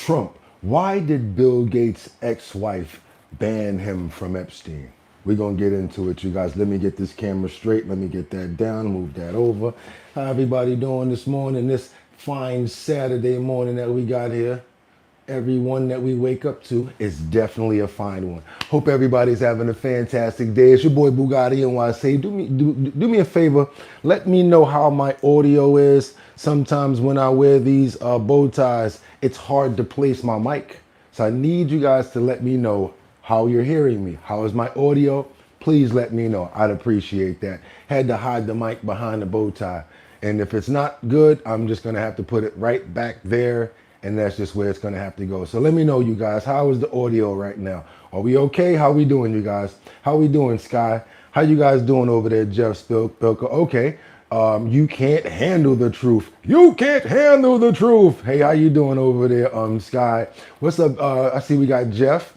Trump. Why did Bill Gates' ex-wife ban him from Epstein? We're going to get into it, you guys. Let me get this camera straight. Let me get that down, move that over. How everybody doing this morning, this fine Saturday morning that we got here? Everyone that we wake up to is definitely a fine one. Hope everybody's having a fantastic day. It's your boy Bugatti NYC. Do me a favor. Let me know how my audio is. Sometimes when I wear these bow ties, it's hard to place my mic. So I need you guys to let me know how you're hearing me. How is my audio? Please let me know. I'd appreciate that. Had to hide the mic behind the bow tie. And if it's not good, I'm just going to have to put it right back there. And that's just where it's going to have to go. So let me know, you guys. How is the audio right now? Are we okay? How we doing, you guys? How we doing, Sky? How you guys doing over there, Jeff Spilker? Okay. You can't handle the truth. You can't handle the truth. Hey, how you doing over there, Sky? What's up? I see we got Jeff.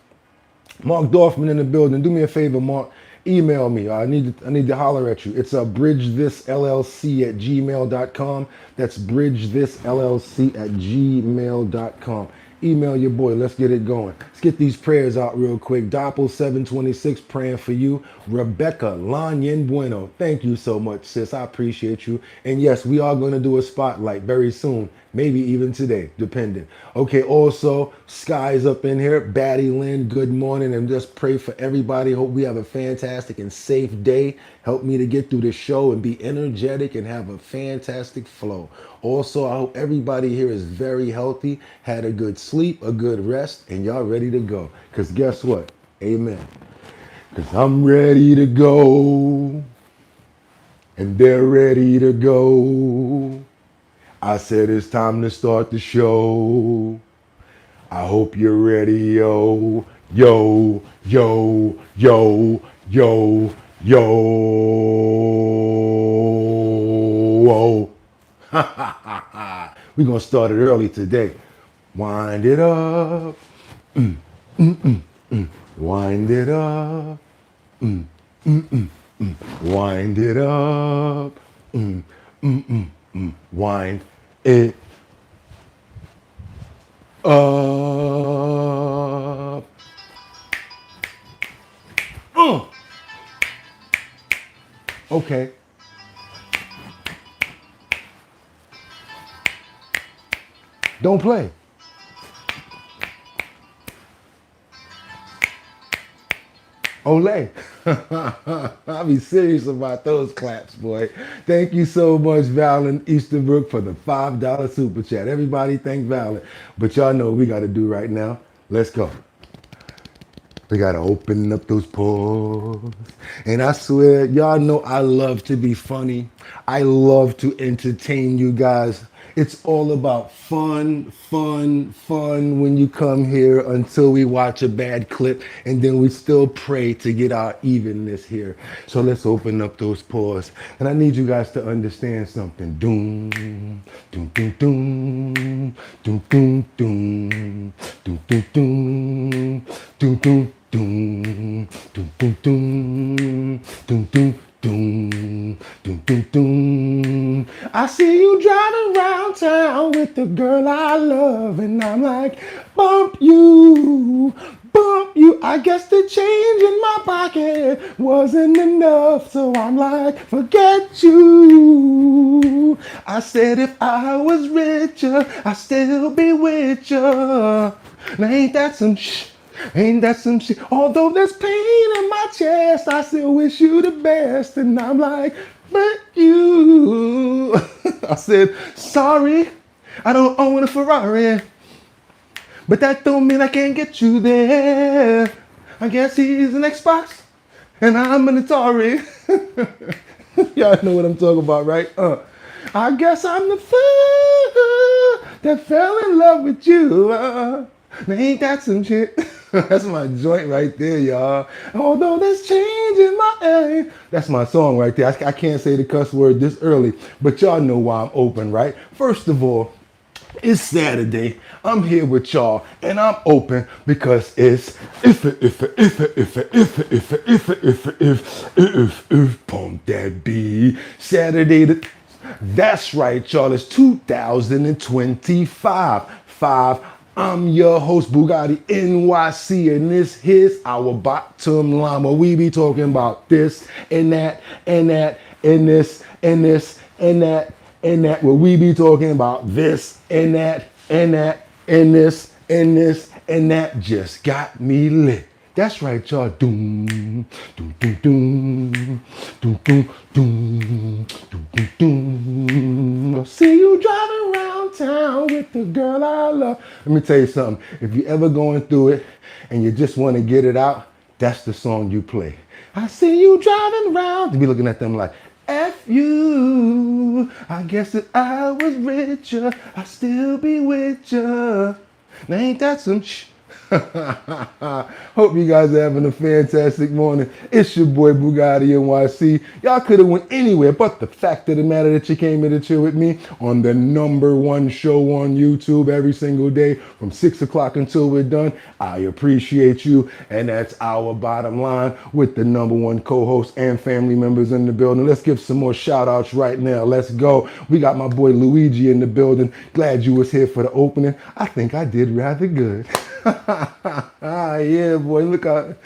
Mark Dorfman in the building. Do me a favor, Mark. Email me. I need to holler at you. It's bridgethisllc at gmail.com. That's bridgethisllc at gmail.com. Email your boy. Let's get it going. Let's get these prayers out real quick. Doppel 726 praying for you. Rebecca Lanyen Bueno. Thank you so much, sis. I appreciate you. And yes, we are going to do a spotlight very soon. Maybe even today, depending. Okay, also, Sky's up in here. Batty Lynn, good morning. And just pray for everybody. Hope we have a fantastic and safe day. Help me to get through the show and be energetic and have a fantastic flow. Also, I hope everybody here is very healthy, had a good sleep, a good rest, and y'all ready to go. Because guess what? Amen. Because I'm ready to go. And they're ready to go. I said it's time to start the show. I hope you're ready, yo, yo, yo, yo, yo, yo. We're going to start it early today. Wind it up. Wind it up. Wind it up. Wind it up. Okay. Don't play. Olay. I'll be serious about those claps, boy. Thank you so much, Valen Easterbrook, for the $5 super chat. Everybody thank Valen. But y'all know what we got to do right now. Let's go. We got to open up those pores. And I swear, y'all know I love to be funny. I love to entertain you guys. It's all about fun, fun, fun when you come here until we watch a bad clip and then we still pray to get our evenness here. So let's open up those pores. And I need you guys to understand something. Doom, doom, doom, doom, doom, doom, doom, doom, doom, doom, doom, doom. Doom, doom, doom, doom, doom, doom, doom, doom, doom, doom. I see you driving around town with the girl I love, and I'm like, bump you, bump you. I guess the change in my pocket wasn't enough, so I'm like, forget you. I said if I was richer, I'd still be with you. Now ain't that some shit? Ain't that some shit? Although there's pain in my chest, I still wish you the best. And I'm like, but you. I said, sorry, I don't own a Ferrari. But that don't mean I can't get you there. I guess he's an Xbox and I'm an Atari. Y'all know what I'm talking about, right? I guess I'm the fool that fell in love with you. Ain't that some shit? That's my joint right there, y'all. Although there's change in my aim. That's my song right there. I can't say the cuss word this early, but y'all know why I'm open, right? First of all, it's Saturday. I'm here with y'all, and I'm open because it's if pump that beat. Saturday. That's right, y'all. It's 2025. I'm your host, Bugatti NYC, and this is our bottom line where we be talking about this and that and that and this and this and that and that, where we be talking about this and that and that and this and this and that just got me lit. That's right, y'all. Doom, doom, doom, doom, doom, doom, doom, doom, doom, doom. I'll see you driving around town with the girl I love. Let me tell you something. If you're ever going through it and you just want to get it out, that's the song you play. I see you driving around. You be looking at them like, F you. I guess if I was richer, I'd still be with ya. Now ain't that some shh? Hope you guys are having a fantastic morning. It's your boy Bugatti NYC. Y'all could have went anywhere, but the fact of the matter that you came here to chill with me on the #1 show on YouTube every single day from 6 o'clock until we're done, I appreciate you. And that's our bottom line with the #1 co-host and family members in the building. Let's give some more shout outs right now. Let's go. We got my boy Luigi in the building. Glad you was here for the opening. I think I did rather good. Yeah, boy, look out.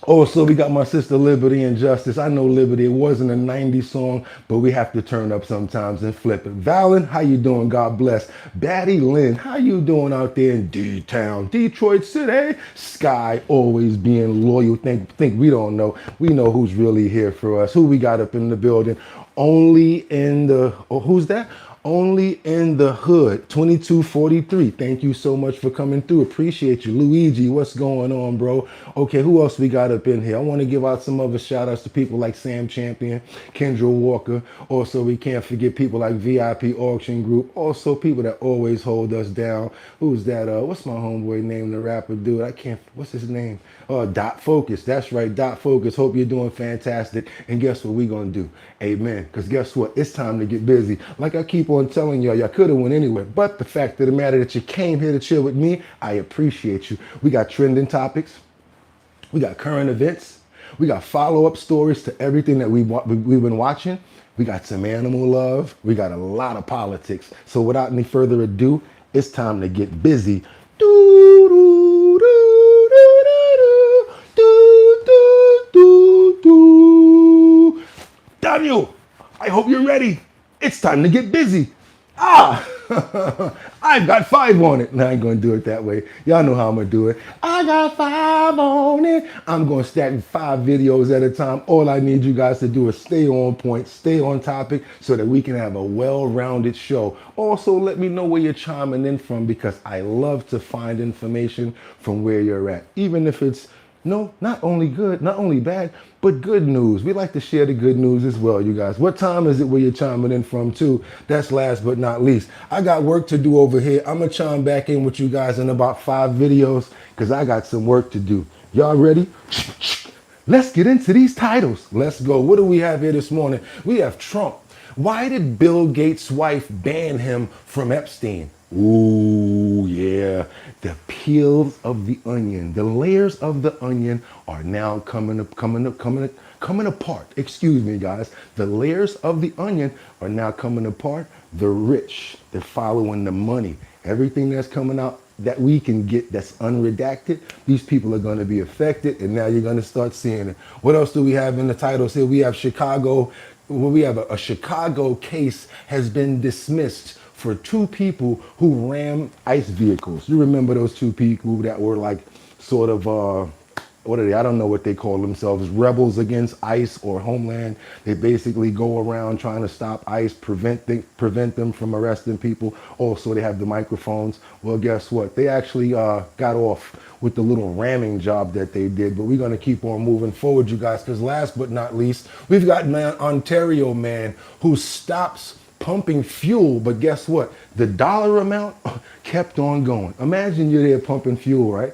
Also, we got my sister Liberty and Justice. I know Liberty, it wasn't a 90s song, but we have to turn up sometimes and flip it. Valen, how you doing? God bless. Batty Lynn, how you doing out there in D-Town, Detroit City? Sky, always being loyal. Think we don't know. We know who's really here for us. Who we got up in the building? Only in the, oh, who's that? Only in the hood, 2243. Thank you so much for coming through. Appreciate you. Luigi, what's going on, bro? Okay, who else we got up in here? I want to give out some other shout outs to people like Sam Champion, Kendra Walker. Also, we can't forget people like VIP Auction Group. Also, people that always hold us down. Who's that? What's my homeboy name, the rapper dude? What's his name? Dot Focus. That's right, Dot Focus. Hope you're doing fantastic. And guess what we're going to do? Amen. Because guess what? It's time to get busy. Like I keep on telling y'all could have went anywhere. But the fact of the matter that you came here to chill with me, I appreciate you. We got trending topics. We got current events. We got follow-up stories to everything that we've been watching. We got some animal love. We got a lot of politics. So without any further ado, it's time to get busy. Do, do, do, do, do, do, do, do. Daniel, I hope you're ready. It's time to get busy. I've got 5 on it. No, I ain't going to do it that way. Y'all know how I'm going to do it. I got 5 on it. I'm going to stack 5 videos at a time. All I need you guys to do is stay on point, stay on topic so that we can have a well-rounded show. Also, let me know where you're chiming in from because I love to find information from where you're at. Even if it's not only good, not only bad, but good news. We like to share the good news as well, you guys. What time is it where you're chiming in from too? That's last but not least. I got work to do over here. I'm gonna chime back in with you guys in about 5 videos because I got some work to do. Y'all ready? Let's get into these titles. Let's go. What do we have here this morning? We have Trump. Why did Bill Gates' wife ban him from Epstein? Ooh, yeah. The peels of the onion, the layers of the onion are now coming apart. Excuse me, guys. The layers of the onion are now coming apart. The rich, they're following the money. Everything that's coming out that we can get that's unredacted, these people are going to be affected, and now you're going to start seeing it. What else do we have in the titles here? We have Chicago. Well, we have a Chicago case has been dismissed for 2 people who ran ICE vehicles. You remember those 2 people that were like sort of, what are they? I don't know what they call themselves, rebels against ICE or Homeland. They basically go around trying to stop ICE, prevent them from arresting people. Also, they have the microphones. Well, guess what? They actually got off with the little ramming job that they did. But we're going to keep on moving forward, you guys, because last but not least, we've got an Ontario man who stops pumping fuel, but guess what? The dollar amount kept on going. Imagine you're there pumping fuel, right?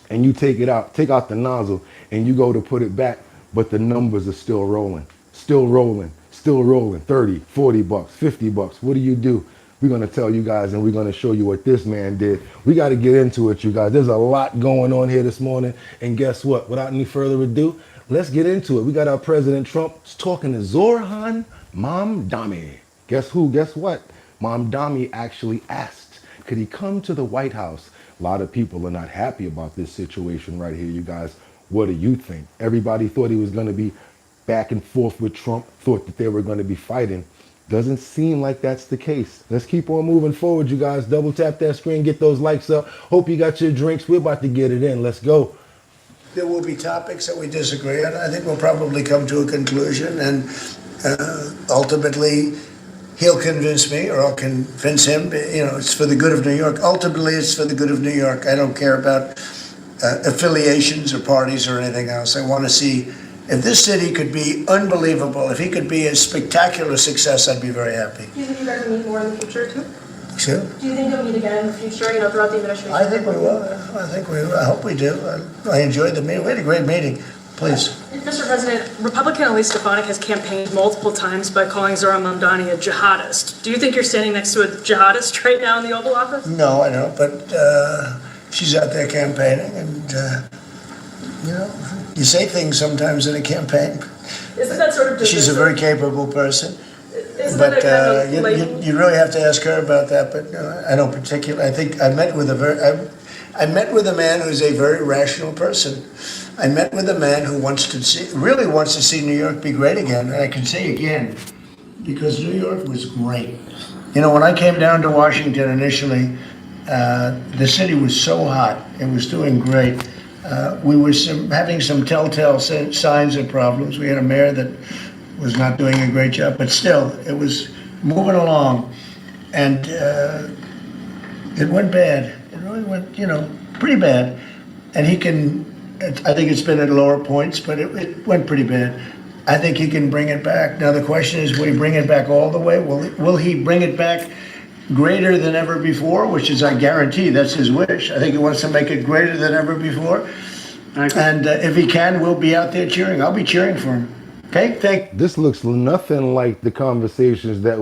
And you take out the nozzle, and you go to put it back, but the numbers are still rolling, 30, 40 bucks, 50 bucks. What do? We're going to tell you guys, and we're going to show you what this man did. We got to get into it, you guys. There's a lot going on here this morning, and guess what? Without any further ado, let's get into it. We got our President Trump talking to Zoran Mamdani. Guess who? Guess what? Mamdani actually asked Could he come to the White House? A lot of people are not happy about this situation right here, you guys. What do you think? Everybody thought he was going to be back and forth with Trump, thought that they were going to be fighting. Doesn't seem like that's the case. Let's keep on moving forward, you guys. Double tap that screen, get those likes up. Hope you got your drinks. We're about to get it in. Let's go. There will be topics that we disagree on. I think we'll probably come to a conclusion, and ultimately he'll convince me or I'll convince him. You know, it's for the good of New York. Ultimately, it's for the good of New York. I don't care about affiliations or parties or anything else. I want to see if this city could be unbelievable, if he could be a spectacular success, I'd be very happy. Do you think you guys will meet more in the future too? Sure. Do you think you'll meet again in the future, you know, throughout the administration? I think we will. I hope we do. I enjoyed the meeting. We had a great meeting. Please. Mr. President, Republican Elise Stefanik has campaigned multiple times by calling Zohran Mamdani a jihadist. Do you think you're standing next to a jihadist right now in the Oval Office? No, I don't, but she's out there campaigning, and you know, you say things sometimes in a campaign. Isn't that sort of She's a very capable person. Isn't But that a kind of you really have to ask her about that. But I don't particularly. I think I met with I met with a man who's a very rational person. I met with a man who really wants to see New York be great again. And I can say again, because New York was great. You know, when I came down to Washington initially, the city was so hot. It was doing great. We were having some telltale signs of problems. We had a mayor that was not doing a great job, but still, it was moving along, and it went bad. It really went, you know, pretty bad. And I think it's been at lower points, but it went pretty bad. I think he can bring it back. Now the question is, will he bring it back all the way? Will he bring it back greater than ever before, which is, I guarantee, that's his wish. I think he wants to make it greater than ever before. And if he can, we'll be out there cheering. I'll be cheering for him. Okay, This looks nothing like the conversations that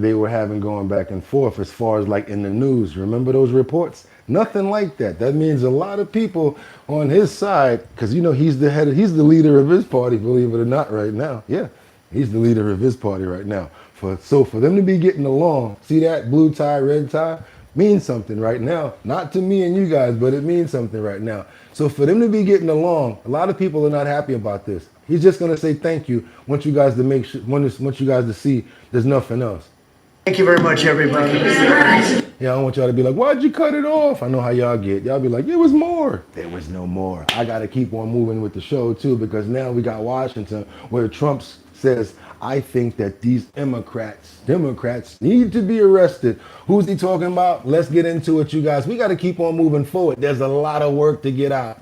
they were having going back and forth as far as like in the news. Remember those reports? Nothing like that. That means a lot of people on his side, because you know he's the leader of his party, believe it or not, right now. Yeah, he's the leader of his party right now. So for them to be getting along, see that blue tie, red tie, means something right now. Not to me and you guys, but it means something right now. So for them to be getting along, a lot of people are not happy about this. He's just gonna say thank you once you guys to see there's nothing else. thank you very much, everybody. Yeah, I don't want y'all to be like, why'd you cut it off? I know how y'all get. Y'all be like, it was more. There was no more. I gotta keep on moving with the show too, because now we got Washington where Trump says, I think that these Democrats need to be arrested. Who's he talking about? Let's get into it, you guys. We got to keep on moving forward. There's a lot of work to get out.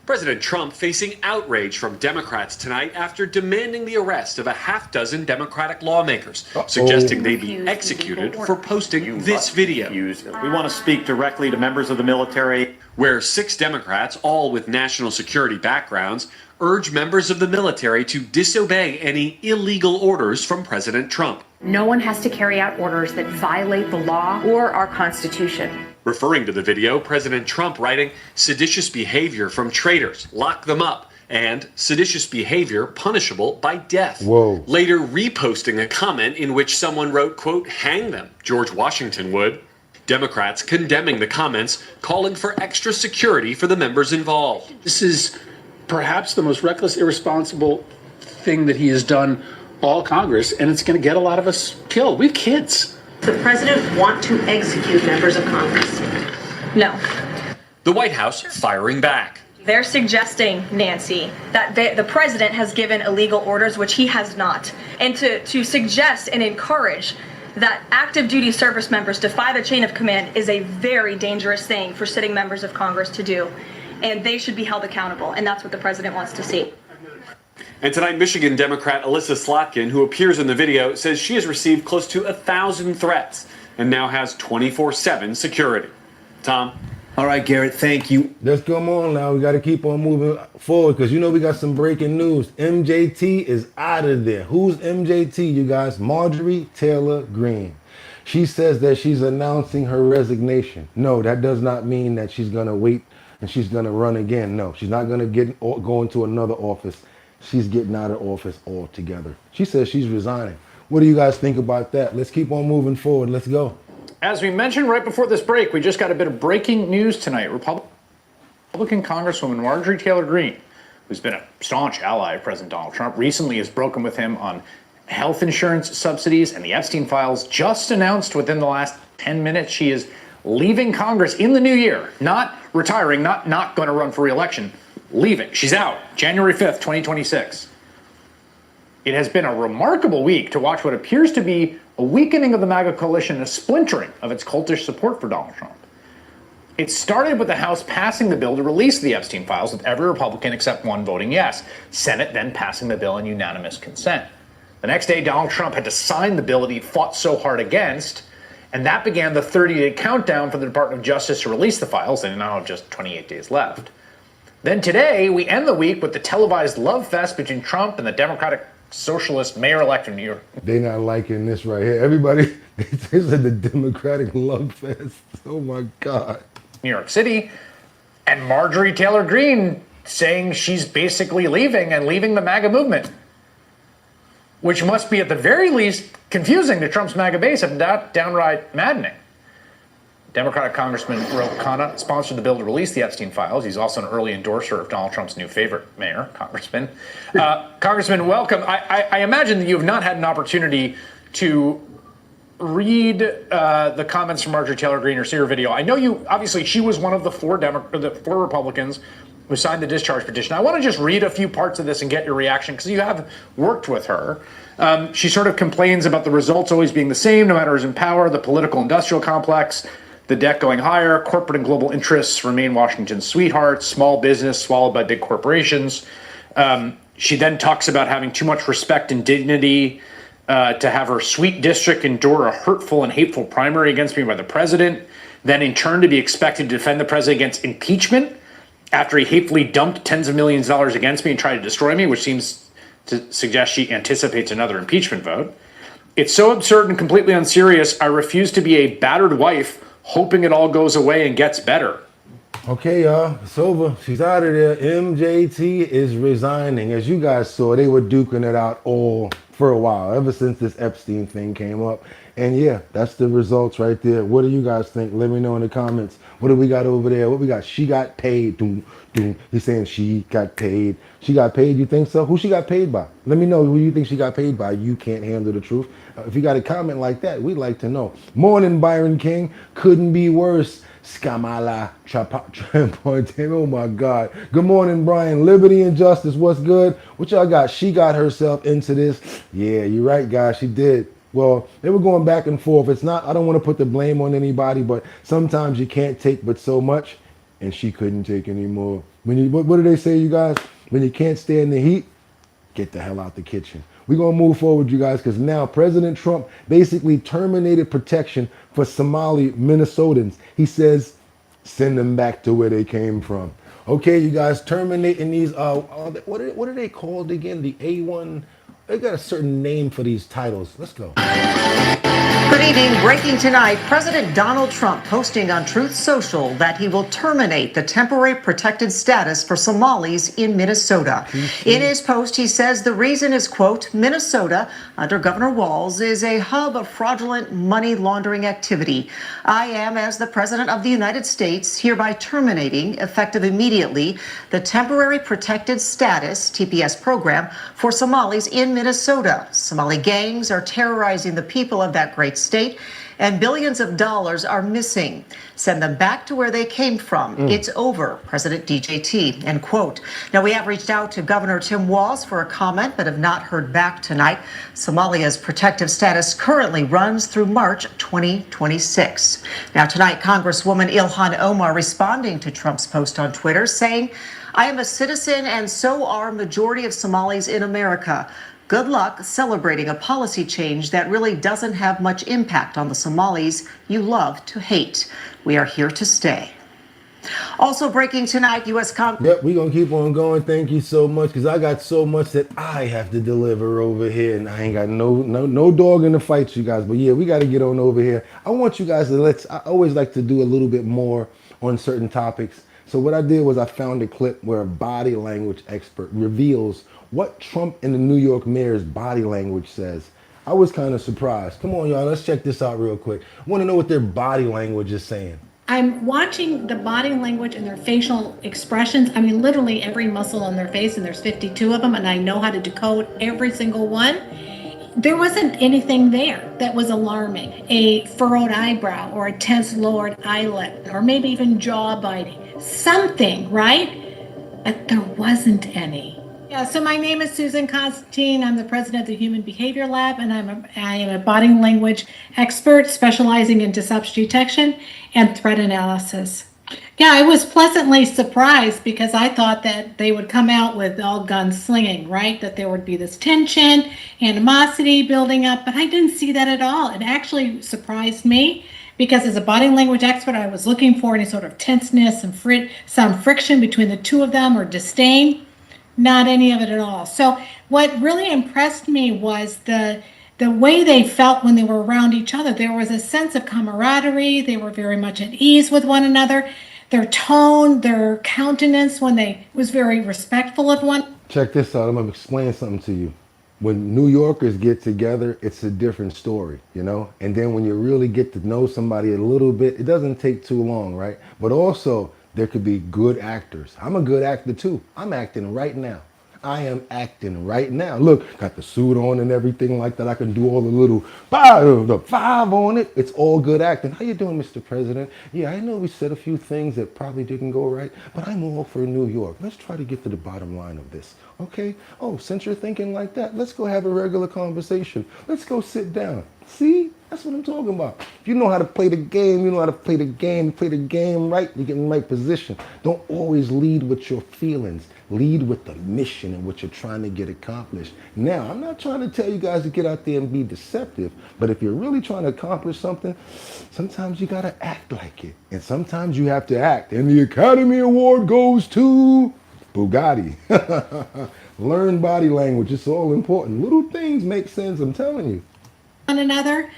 President Trump facing outrage from Democrats tonight after demanding the arrest of a half-dozen Democratic lawmakers, suggesting they be executed for posting this video. We want to speak directly to members of the military. Where 6 Democrats, all with national security backgrounds, urge members of the military to disobey any illegal orders from President Trump. No one has to carry out orders that violate the law or our Constitution. Referring to the video, President Trump writing, seditious behavior from traitors, lock them up, and seditious behavior punishable by death. Whoa. Later reposting a comment in which someone wrote, quote, hang them, George Washington would. Democrats condemning the comments, calling for extra security for the members involved. This is perhaps the most reckless, irresponsible thing that he has done all Congress, and it's going to get a lot of us killed. We have kids. The president want to execute members of Congress? No. The White House firing back. They're suggesting, Nancy, that the president has given illegal orders, which he has not. And to suggest and encourage that active duty service members defy the chain of command is a very dangerous thing for sitting members of Congress to do. And they should be held accountable. And that's what the president wants to see. And tonight, Michigan Democrat Alyssa Slotkin, who appears in the video, says she has received close to 1,000 threats and now has 24/7 security. Tom? All right, Garrett, thank you. Let's come on now. We got to keep on moving forward because you know we got some breaking news. MJT is out of there. Who's MJT, you guys? Marjorie Taylor Greene. She says that she's announcing her resignation. No, that does not mean that she's going to wait and she's going to run again. No, she's not going to go into another office. She's getting out of office altogether. She says she's resigning. What do you guys think about that? Let's keep on moving forward. Let's go. As we mentioned right before this break, we just got a bit of breaking news tonight. Republican Congresswoman Marjorie Taylor Greene, who's been a staunch ally of President Donald Trump, recently has broken with him on health insurance subsidies and the Epstein files. Just announced within the last 10 minutes she is leaving Congress in the new year, not retiring, not going to run for re-election, leaving. She's out January 5th, 2026. It has been a remarkable week to watch what appears to be a weakening of the MAGA coalition and a splintering of its cultish support for Donald Trump. It started with the House passing the bill to release the Epstein files, with every Republican except one voting yes. Senate then passing the bill in unanimous consent. The next day, Donald Trump had to sign the bill that he fought so hard against, and that began the 30-day countdown for the Department of Justice to release the files, and now have just 28 days left. Then today, we end the week with the televised love fest between Trump and the Democratic Socialist mayor-elect of New York. They not liking this right here. Everybody, they said the Democratic love fest. Oh my God. New York City, and Marjorie Taylor Greene saying she's basically leaving and leaving the MAGA movement, which must be at the very least confusing to Trump's MAGA base and downright maddening. Democratic Congressman Ro Khanna sponsored the bill to release the Epstein files. He's also an early endorser of Donald Trump's new favorite mayor, Congressman. Congressman, welcome. I imagine that you have not had an opportunity to read the comments from Marjorie Taylor Greene or see her video. I know you, obviously, she was one of the four Republicans who signed the discharge petition. I want to just read a few parts of this and get your reaction, because you have worked with her. She sort of complains about the results always being the same, no matter who's in power, the political industrial complex, the debt going higher, corporate and global interests remain Washington's sweethearts, small business swallowed by big corporations. She then talks about having too much respect and dignity, to have her sweet district endure a hurtful and hateful primary against me by the president, then in turn to be expected to defend the president against impeachment after he hatefully dumped tens of millions of dollars against me and tried to destroy me, which seems to suggest she anticipates another impeachment vote. It's so absurd and completely unserious, I refuse to be a battered wife hoping it all goes away and gets better. Okay, y'all, it's over. She's out of there. MJT is resigning. As you guys saw, they were duking it out all for a while, ever since this Epstein thing came up. And yeah, that's the results right there. What do you guys think? Let me know in the comments. What do we got over there? What we got? She got paid. Doom, doom. He's saying she got paid. She got paid. You think so? Who she got paid by? Let me know who you think she got paid by. You can't handle the truth. If you got a comment like that, we'd like to know. Morning, Byron King. Couldn't be worse. Scamala Trampointe. Oh my God. Good morning, Brian. Liberty and justice. What's good? What y'all got? She got herself into this. Yeah, you're right, guys. She did. Well, they were going back and forth. It's not, I don't want to put the blame on anybody, but sometimes you can't take but so much, and she couldn't take anymore. When you, what do they say, you guys? When you can't stand the heat, get the hell out the kitchen. We're going to move forward, you guys, because now President Trump basically terminated protection for Somali Minnesotans. He says, send them back to where they came from. Okay, you guys, terminating these, what are they called again? The A1, they got a certain name for these titles. Let's go. Good evening. Breaking tonight, President Donald Trump posting on Truth Social that he will terminate the temporary protected status for Somalis in Minnesota. In his post, he says the reason is, quote, Minnesota, under Governor Walz, is a hub of fraudulent money laundering activity. I am, as the President of the United States, hereby terminating, effective immediately, the temporary protected status, TPS program, for Somalis in Minnesota. Somali gangs are terrorizing the people of that great state, and billions of dollars are missing. Send them back to where they came from. It's over, President DJT, end quote. Now, we have reached out to Governor Tim Walz for a comment, but have not heard back tonight. Somalia's protective status currently runs through March 2026. Now, tonight, Congresswoman Ilhan Omar responding to Trump's post on Twitter, saying, I am a citizen, and so are a majority of Somalis in America. Good luck celebrating a policy change that really doesn't have much impact on the Somalis you love to hate. We are here to stay. Also breaking tonight, U.S. Congress. Yep, we're going to keep on going. Thank you so much, because I got so much that I have to deliver over here, and I ain't got no dog in the fight, you guys. But yeah, we got to get on over here. I want you guys to I always like to do a little bit more on certain topics. So what I did was I found a clip where a body language expert reveals what Trump and the New York mayor's body language says. I was kind of surprised. Come on, y'all, let's check this out real quick. I want to know what their body language is saying. I'm watching the body language and their facial expressions. I mean, literally every muscle on their face, and there's 52 of them, and I know how to decode every single one. There wasn't anything there that was alarming. A furrowed eyebrow or a tense lowered eyelid, or maybe even jaw biting. Something, right? But there wasn't any. Yeah, so my name is Susan Constantine. I'm the president of the Human Behavior Lab, and I am a body language expert specializing in disruption detection and threat analysis. Yeah, I was pleasantly surprised because I thought that they would come out with all guns slinging, right? That there would be this tension, animosity building up, but I didn't see that at all. It actually surprised me because as a body language expert, I was looking for any sort of tenseness and some friction between the two of them or disdain. Not any of it at all. So what really impressed me was the way they felt when they were around each other. There was a sense of camaraderie. They were very much at ease with one another. Their tone, their countenance when they was very respectful of one. Check this out. I'm going to explain something to you. When New Yorkers get together, it's a different story, you know? And then when you really get to know somebody a little bit, it doesn't take too long, right? But also, there could be good actors. I'm a good actor too. I'm acting right now. I am acting right now. Look, got the suit on and everything like that. I can do all the little five on it. It's all good acting. How you doing, Mr. President? Yeah, I know we said a few things that probably didn't go right, but I'm all for New York. Let's try to get to the bottom line of this, okay? Oh, since you're thinking like that, let's go have a regular conversation. Let's go sit down. See? That's what I'm talking about. If you know how to play the game, you know how to play the game, right, you get in the right position. Don't always lead with your feelings. Lead with the mission and what you're trying to get accomplished. Now, I'm not trying to tell you guys to get out there and be deceptive, but if you're really trying to accomplish something, sometimes you got to act like it. And sometimes you have to act. And the Academy Award goes to Bugatti. Learn body language. It's all important. Little things make sense, I'm telling you. One another.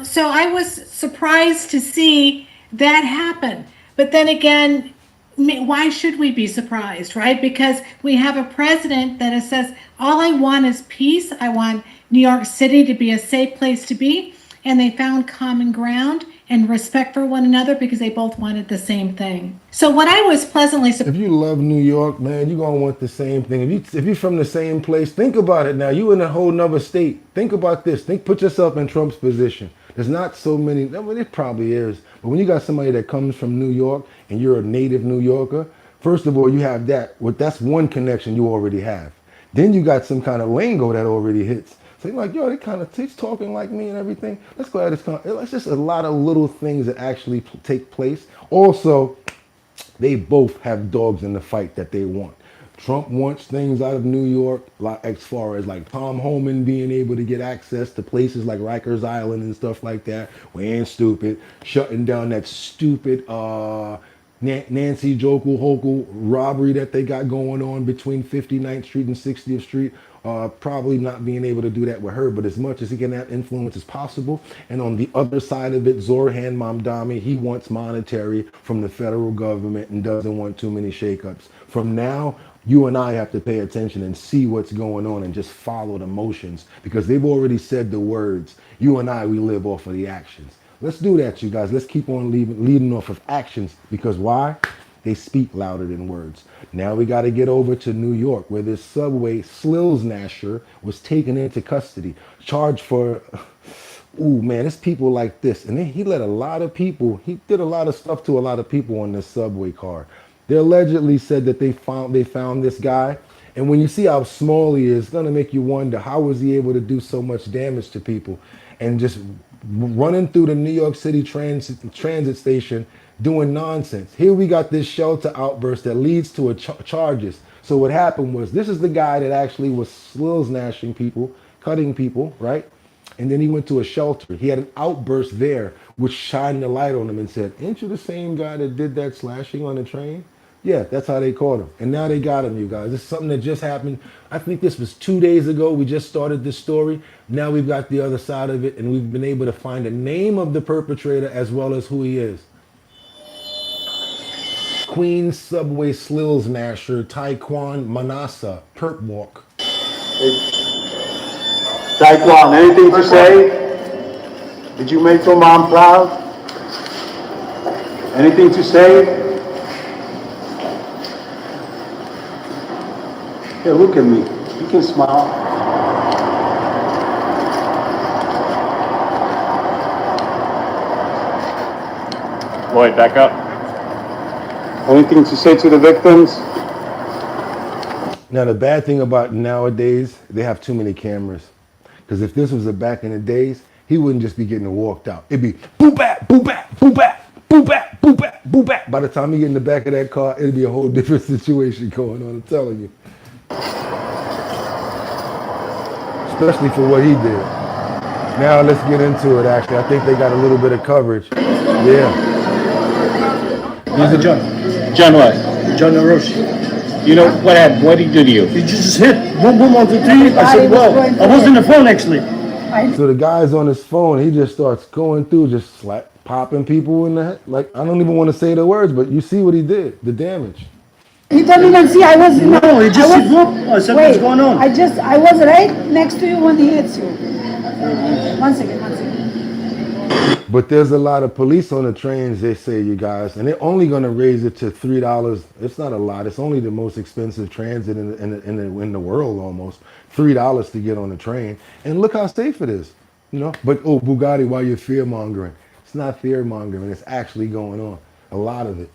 So I was surprised to see that happen. But then again, why should we be surprised, right? Because we have a president that says, all I want is peace. I want New York City to be a safe place to be. And they found common ground and respect for one another because they both wanted the same thing. So what I was pleasantly surprised. If you love New York, man, you're going to want the same thing. If you're from the same place, think about it now. You in a whole nother state. Think about this. Put yourself in Trump's position. There's not so many, well, it probably is. But when you got somebody that comes from New York and you're a native New Yorker, first of all, you have that. Well, that's one connection you already have. Then you got some kind of lingo that already hits. So you're like, yo, he's talking like me and everything. Let's go at this. It's just a lot of little things that actually take place. Also, they both have dogs in the fight that they want. Trump wants things out of New York, like as far as like Tom Homan being able to get access to places like Rikers Island and stuff like that. We ain't stupid. Shutting down that stupid Nancy Jokel Hokel robbery that they got going on between 59th Street and 60th Street. Probably not being able to do that with her, but as much as he can have influence as possible. And on the other side of it, Zorhan Mamdani, he wants monetary from the federal government and doesn't want too many shakeups. From now, you and I have to pay attention and see what's going on and just follow the motions because they've already said the words. You and I, we live off of the actions. Let's do that, you guys. Let's keep on leading off of actions because why? They speak louder than words. Now we got to get over to New York where this subway Slilsnasher was taken into custody, charged for, ooh man, it's people like this. And then he let a lot of people, he did a lot of stuff to a lot of people on this subway car. They allegedly said that they found this guy. And when you see how small he is, it's going to make you wonder, how was he able to do so much damage to people? And just running through the New York City transit station doing nonsense. Here we got this shelter outburst that leads to charges. So what happened was, this is the guy that actually was slilsnashing people, cutting people, right? And then he went to a shelter. He had an outburst there, which shined the light on him and said, ain't you the same guy that did that slashing on the train? Yeah, that's how they caught him. And now they got him, you guys. This is something that just happened. I think this was 2 days ago. We just started this story. Now we've got the other side of it, and we've been able to find the name of the perpetrator as well as who he is. Queens Subway Slilsnasher Taekwon Manasa, Perp Walk. Taekwon, anything to say? Did you make your mom proud? Anything to say? Yeah, look at me. You can smile. Lloyd, back up. Anything to say to the victims? Now, the bad thing about nowadays, they have too many cameras. Because if this was a back in the days, he wouldn't just be getting walked out. It'd be boo bap, boo bap, boo bap, boo bap, boo bap, boo bap. By the time he get in the back of that car, it'd be a whole different situation going on, I'm telling you. Especially for what he did. Now let's get into it, actually. I think they got a little bit of coverage. Yeah. John what? John Orochi. You know what happened? What did he do to you? He just hit boom boom on the three. I said, well, I was on the phone actually. So the guy's on his phone, he just starts going through, just popping people in the head. Like, I don't even want to say the words, but you see what he did, the damage. He didn't even see I was. No, he just said, whoop. I said, what's going on? I was right next to you when he hits you. One second. But there's a lot of police on the trains, they say, you guys, and they're only going to raise it to $3. It's not a lot. It's only the most expensive transit in the world, almost. $3 to get on the train. And look how safe it is, you know. But, oh, Bugatti, why you're fear-mongering? It's not fear-mongering. It's actually going on, a lot of it.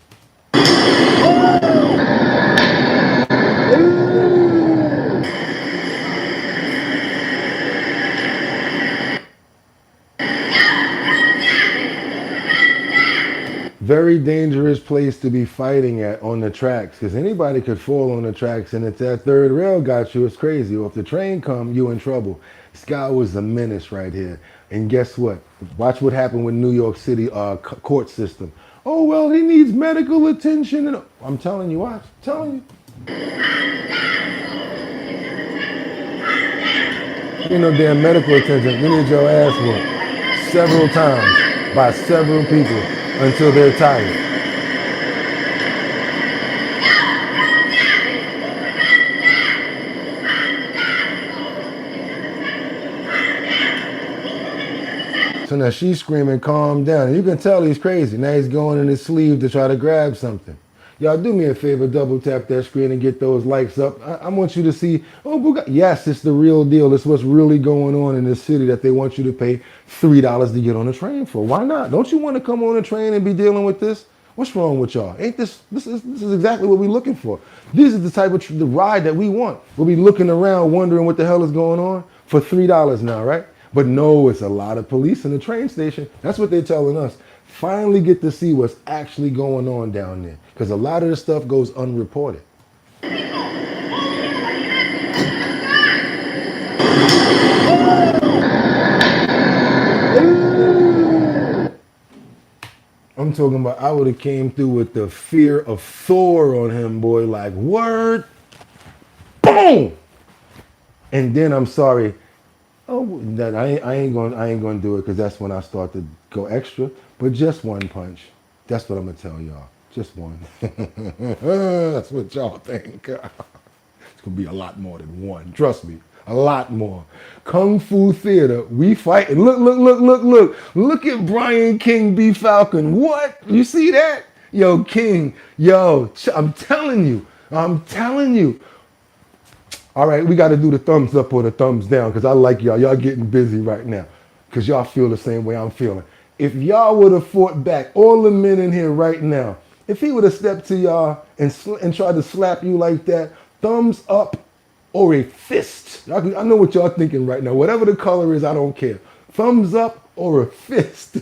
Very dangerous place to be fighting at on the tracks, because anybody could fall on the tracks, and if that third rail got you, it's crazy. Or if the train come, you in trouble. This guy was a menace right here. And guess what? Watch what happened with New York City court system. Oh, well, he needs medical attention. And I'm telling you, watch. I'm telling you. You know, damn medical attention. You need your ass whooped several times by several people until they're tired. So now she's screaming, calm down. And you can tell he's crazy. Now he's going in his sleeve to try to grab something. Y'all do me a favor, double tap that screen and get those likes up. I want you to see, oh, Bugatti. Yes, it's the real deal. It's what's really going on in this city that they want you to pay $3 to get on a train for. Why not? Don't you want to come on a train and be dealing with this? What's wrong with y'all? Ain't this is exactly what we're looking for. This is the type of the ride that we want. We'll be looking around wondering what the hell is going on for $3 now, right? But no, it's a lot of police in the train station. That's what they're telling us. Finally get to see what's actually going on down there, because a lot of this stuff goes unreported. I'm talking about, I would have came through with the fear of Thor on him, boy, like, word, boom! And then, I'm sorry, oh, that I ain't gonna do it, because that's when I start to go extra. But just one punch. That's what I'm gonna tell y'all. Just one. That's what y'all think. It's gonna be a lot more than one. Trust me, a lot more. Kung Fu Theater, we fight. And look at Brian King B. Falcon. What? You see that? Yo, King. Yo, I'm telling you. All right, we got to do the thumbs up or the thumbs down, because I like y'all. Y'all getting busy right now, because y'all feel the same way I'm feeling. If y'all would have fought back, all the men in here right now, if he would have stepped to y'all and tried to slap you like that, thumbs up or a fist. I know what y'all thinking right now. Whatever the color is, I don't care. Thumbs up or a fist.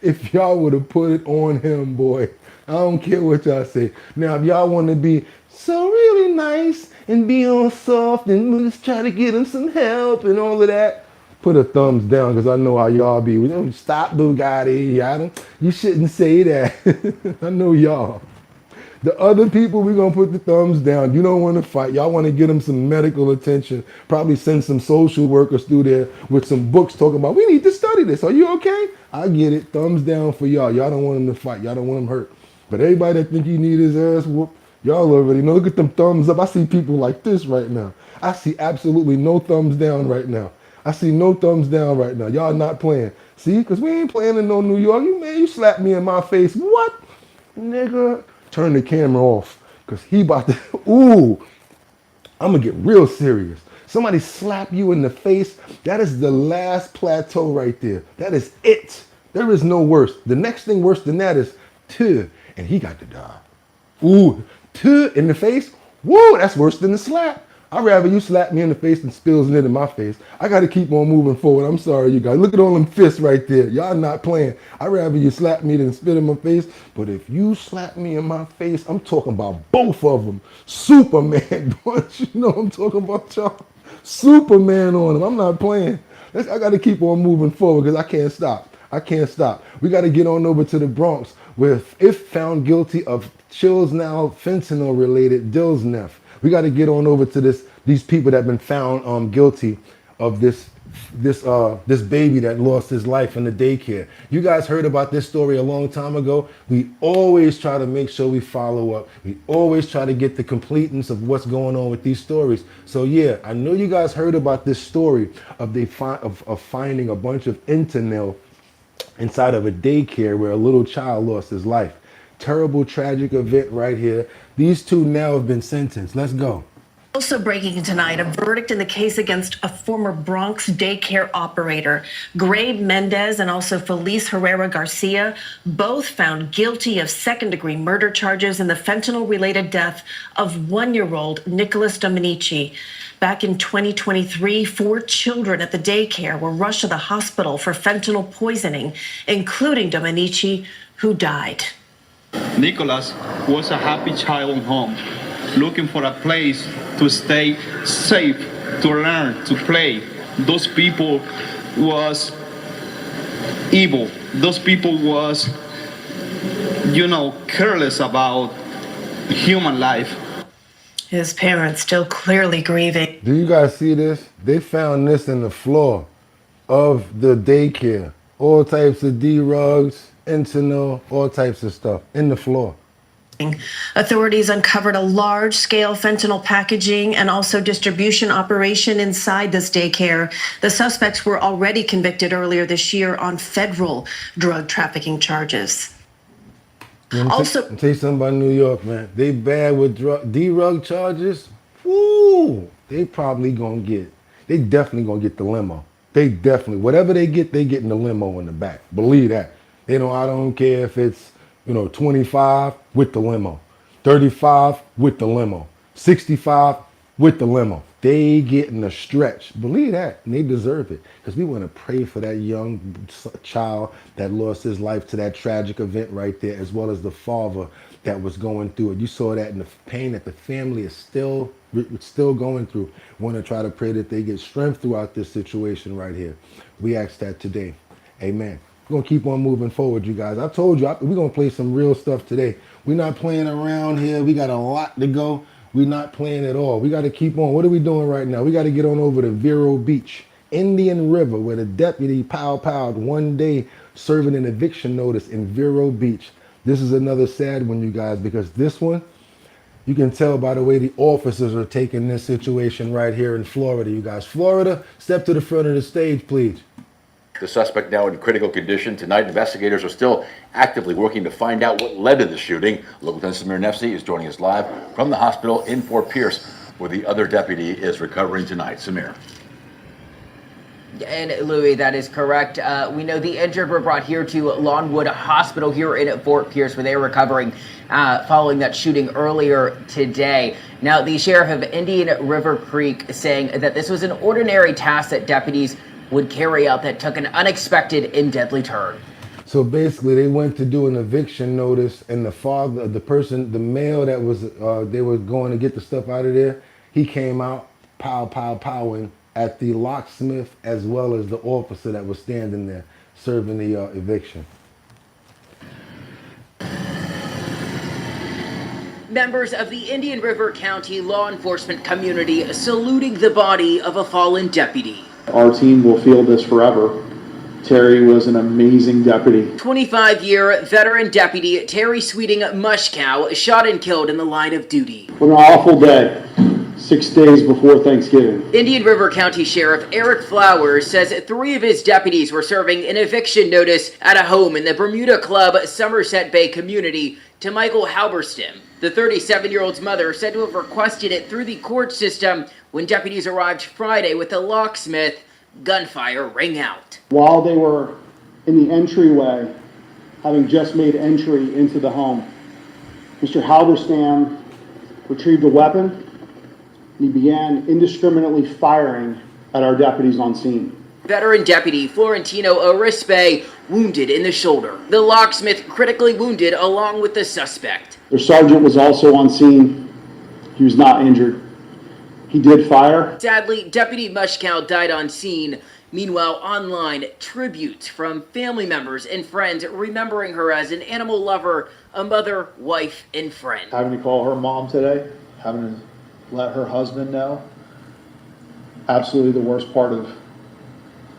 If y'all would have put it on him, boy. I don't care what y'all say. Now, if y'all want to be so really nice and be all soft and just try to get him some help and all of that, put a thumbs down, because I know how y'all be. Stop, Bugatti. You shouldn't say that. I know y'all. The other people, we're going to put the thumbs down. You don't want to fight. Y'all want to get them some medical attention. Probably send some social workers through there with some books talking about, we need to study this. Are you okay? I get it. Thumbs down for y'all. Y'all don't want him to fight. Y'all don't want him hurt. But everybody that think he need his ass whooped, y'all already know. Look at them thumbs up. I see people like this right now. I see absolutely no thumbs down right now. I see no thumbs down right now. Y'all not playing. See, because we ain't playing in no New York. You slap me in my face. What? Nigga, turn the camera off. Because he about to, ooh, I'm going to get real serious. Somebody slap you in the face. That is the last plateau right there. That is it. There is no worse. The next thing worse than that is tuh, and he got to die. Ooh, tuh in the face. Woo, that's worse than the slap. I'd rather you slap me in the face than spills it in my face. I got to keep on moving forward. I'm sorry, you guys. Look at all them fists right there. Y'all not playing. I'd rather you slap me than spit in my face. But if you slap me in my face, I'm talking about both of them. Superman, don't you know I'm talking about, y'all? Superman on him. I'm not playing. I got to keep on moving forward because I can't stop. I can't stop. We got to get on over to the Bronx with, if found guilty of chills now fentanyl related Dillsnef. We got to get on over to these people that have been found guilty of this baby that lost his life in the daycare. You guys heard about this story a long time ago. We always try to make sure we follow up. We always try to get the completeness of what's going on with these stories. So yeah, I know you guys heard about this story of finding a bunch of fentanyl inside of a daycare where a little child lost his life. Terrible, tragic event right here. These two now have been sentenced. Let's go. Also breaking tonight, a verdict in the case against a former Bronx daycare operator, Gabe Mendez and also Felice Herrera Garcia, both found guilty of second-degree murder charges in the fentanyl-related death of one-year-old Nicholas Dominici. Back in 2023, 4 children at the daycare were rushed to the hospital for fentanyl poisoning, including Dominici, who died. Nicholas was a happy child home, looking for a place to stay safe, to learn, to play. Those people was evil. Those people was, careless about human life. His parents still clearly grieving. Do you guys see this? They found this in the floor of the daycare. All types of D-rugs, fentanyl, all types of stuff in the floor. Authorities uncovered a large-scale fentanyl packaging and also distribution operation inside this daycare. The suspects were already convicted earlier this year on federal drug trafficking charges. Also, I'll tell you something about New York, man. They bad with D-rug charges. Woo! They definitely gonna get the limo. They definitely, whatever they get in the limo in the back. Believe that. I don't care if it's, 25 with the limo, 35 with the limo, 65 with the limo. They getting a stretch. Believe that, and they deserve it. Because we want to pray for that young child that lost his life to that tragic event right there, as well as the father that was going through it. You saw that in the pain that the family is still going through. Want to try to pray that they get strength throughout this situation right here. We ask that today. Amen. We're going to keep on moving forward, you guys. I told you, we're going to play some real stuff today. We're not playing around here. We got a lot to go. We're not playing at all. We got to keep on. What are we doing right now? We got to get on over to Vero Beach, Indian River, where the deputy powed one day serving an eviction notice in Vero Beach. This is another sad one, you guys, because this one, you can tell by the way the officers are taking this situation right here in Florida, you guys. Florida, step to the front of the stage, please. The suspect now in critical condition. Tonight, investigators are still actively working to find out what led to the shooting. Local Lieutenant Samir Nefsi is joining us live from the hospital in Fort Pierce, where the other deputy is recovering tonight. Samir. And Louis, that is correct. We know the injured were brought here to Lawnwood Hospital here in Fort Pierce, where they are recovering following that shooting earlier today. Now, the sheriff of Indian River Creek saying that this was an ordinary task that deputies would carry out that took an unexpected and deadly turn. So basically, they went to do an eviction notice, and the male that was, they were going to get the stuff out of there, he came out, powing at the locksmith as well as the officer that was standing there serving the eviction. Members of the Indian River County law enforcement community saluting the body of a fallen deputy. Our team will feel this forever. Terry was an amazing deputy. 25-year veteran deputy Terry Sweeting Mushkow shot and killed in the line of duty. What an awful day. 6 days before Thanksgiving. Indian River County Sheriff Eric Flowers says 3 of his deputies were serving an eviction notice at a home in the Bermuda Club Somerset Bay community to Michael Halberstam. The 37-year-old's mother said to have requested it through the court system when deputies arrived Friday with a locksmith. Gunfire rang out. While they were in the entryway, having just made entry into the home, Mr. Halberstam retrieved a weapon and he began indiscriminately firing at our deputies on scene. Veteran deputy Florentino Arispe wounded in the shoulder. The locksmith critically wounded along with the suspect. Their sergeant was also on scene. He was not injured. He did fire. Sadly, Deputy Mushkow died on scene. Meanwhile, online, tributes from family members and friends remembering her as an animal lover, a mother, wife, and friend. Having to call her mom today, having to let her husband know. Absolutely the worst part of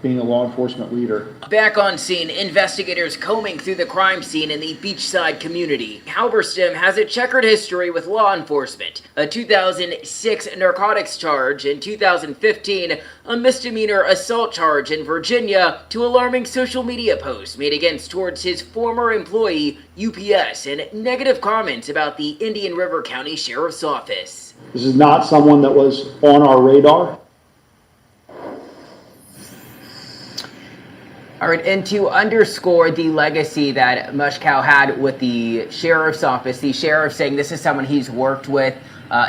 being a law enforcement leader. Back on scene, investigators combing through the crime scene in the beachside community. Halberstam has a checkered history with law enforcement. A 2006 narcotics charge, in 2015, a misdemeanor assault charge in Virginia, to alarming social media posts made towards his former employee, UPS, and negative comments about the Indian River County Sheriff's Office. This is not someone that was on our radar. All right, and to underscore the legacy that Mushkow had with the sheriff's office, the sheriff saying this is someone he's worked with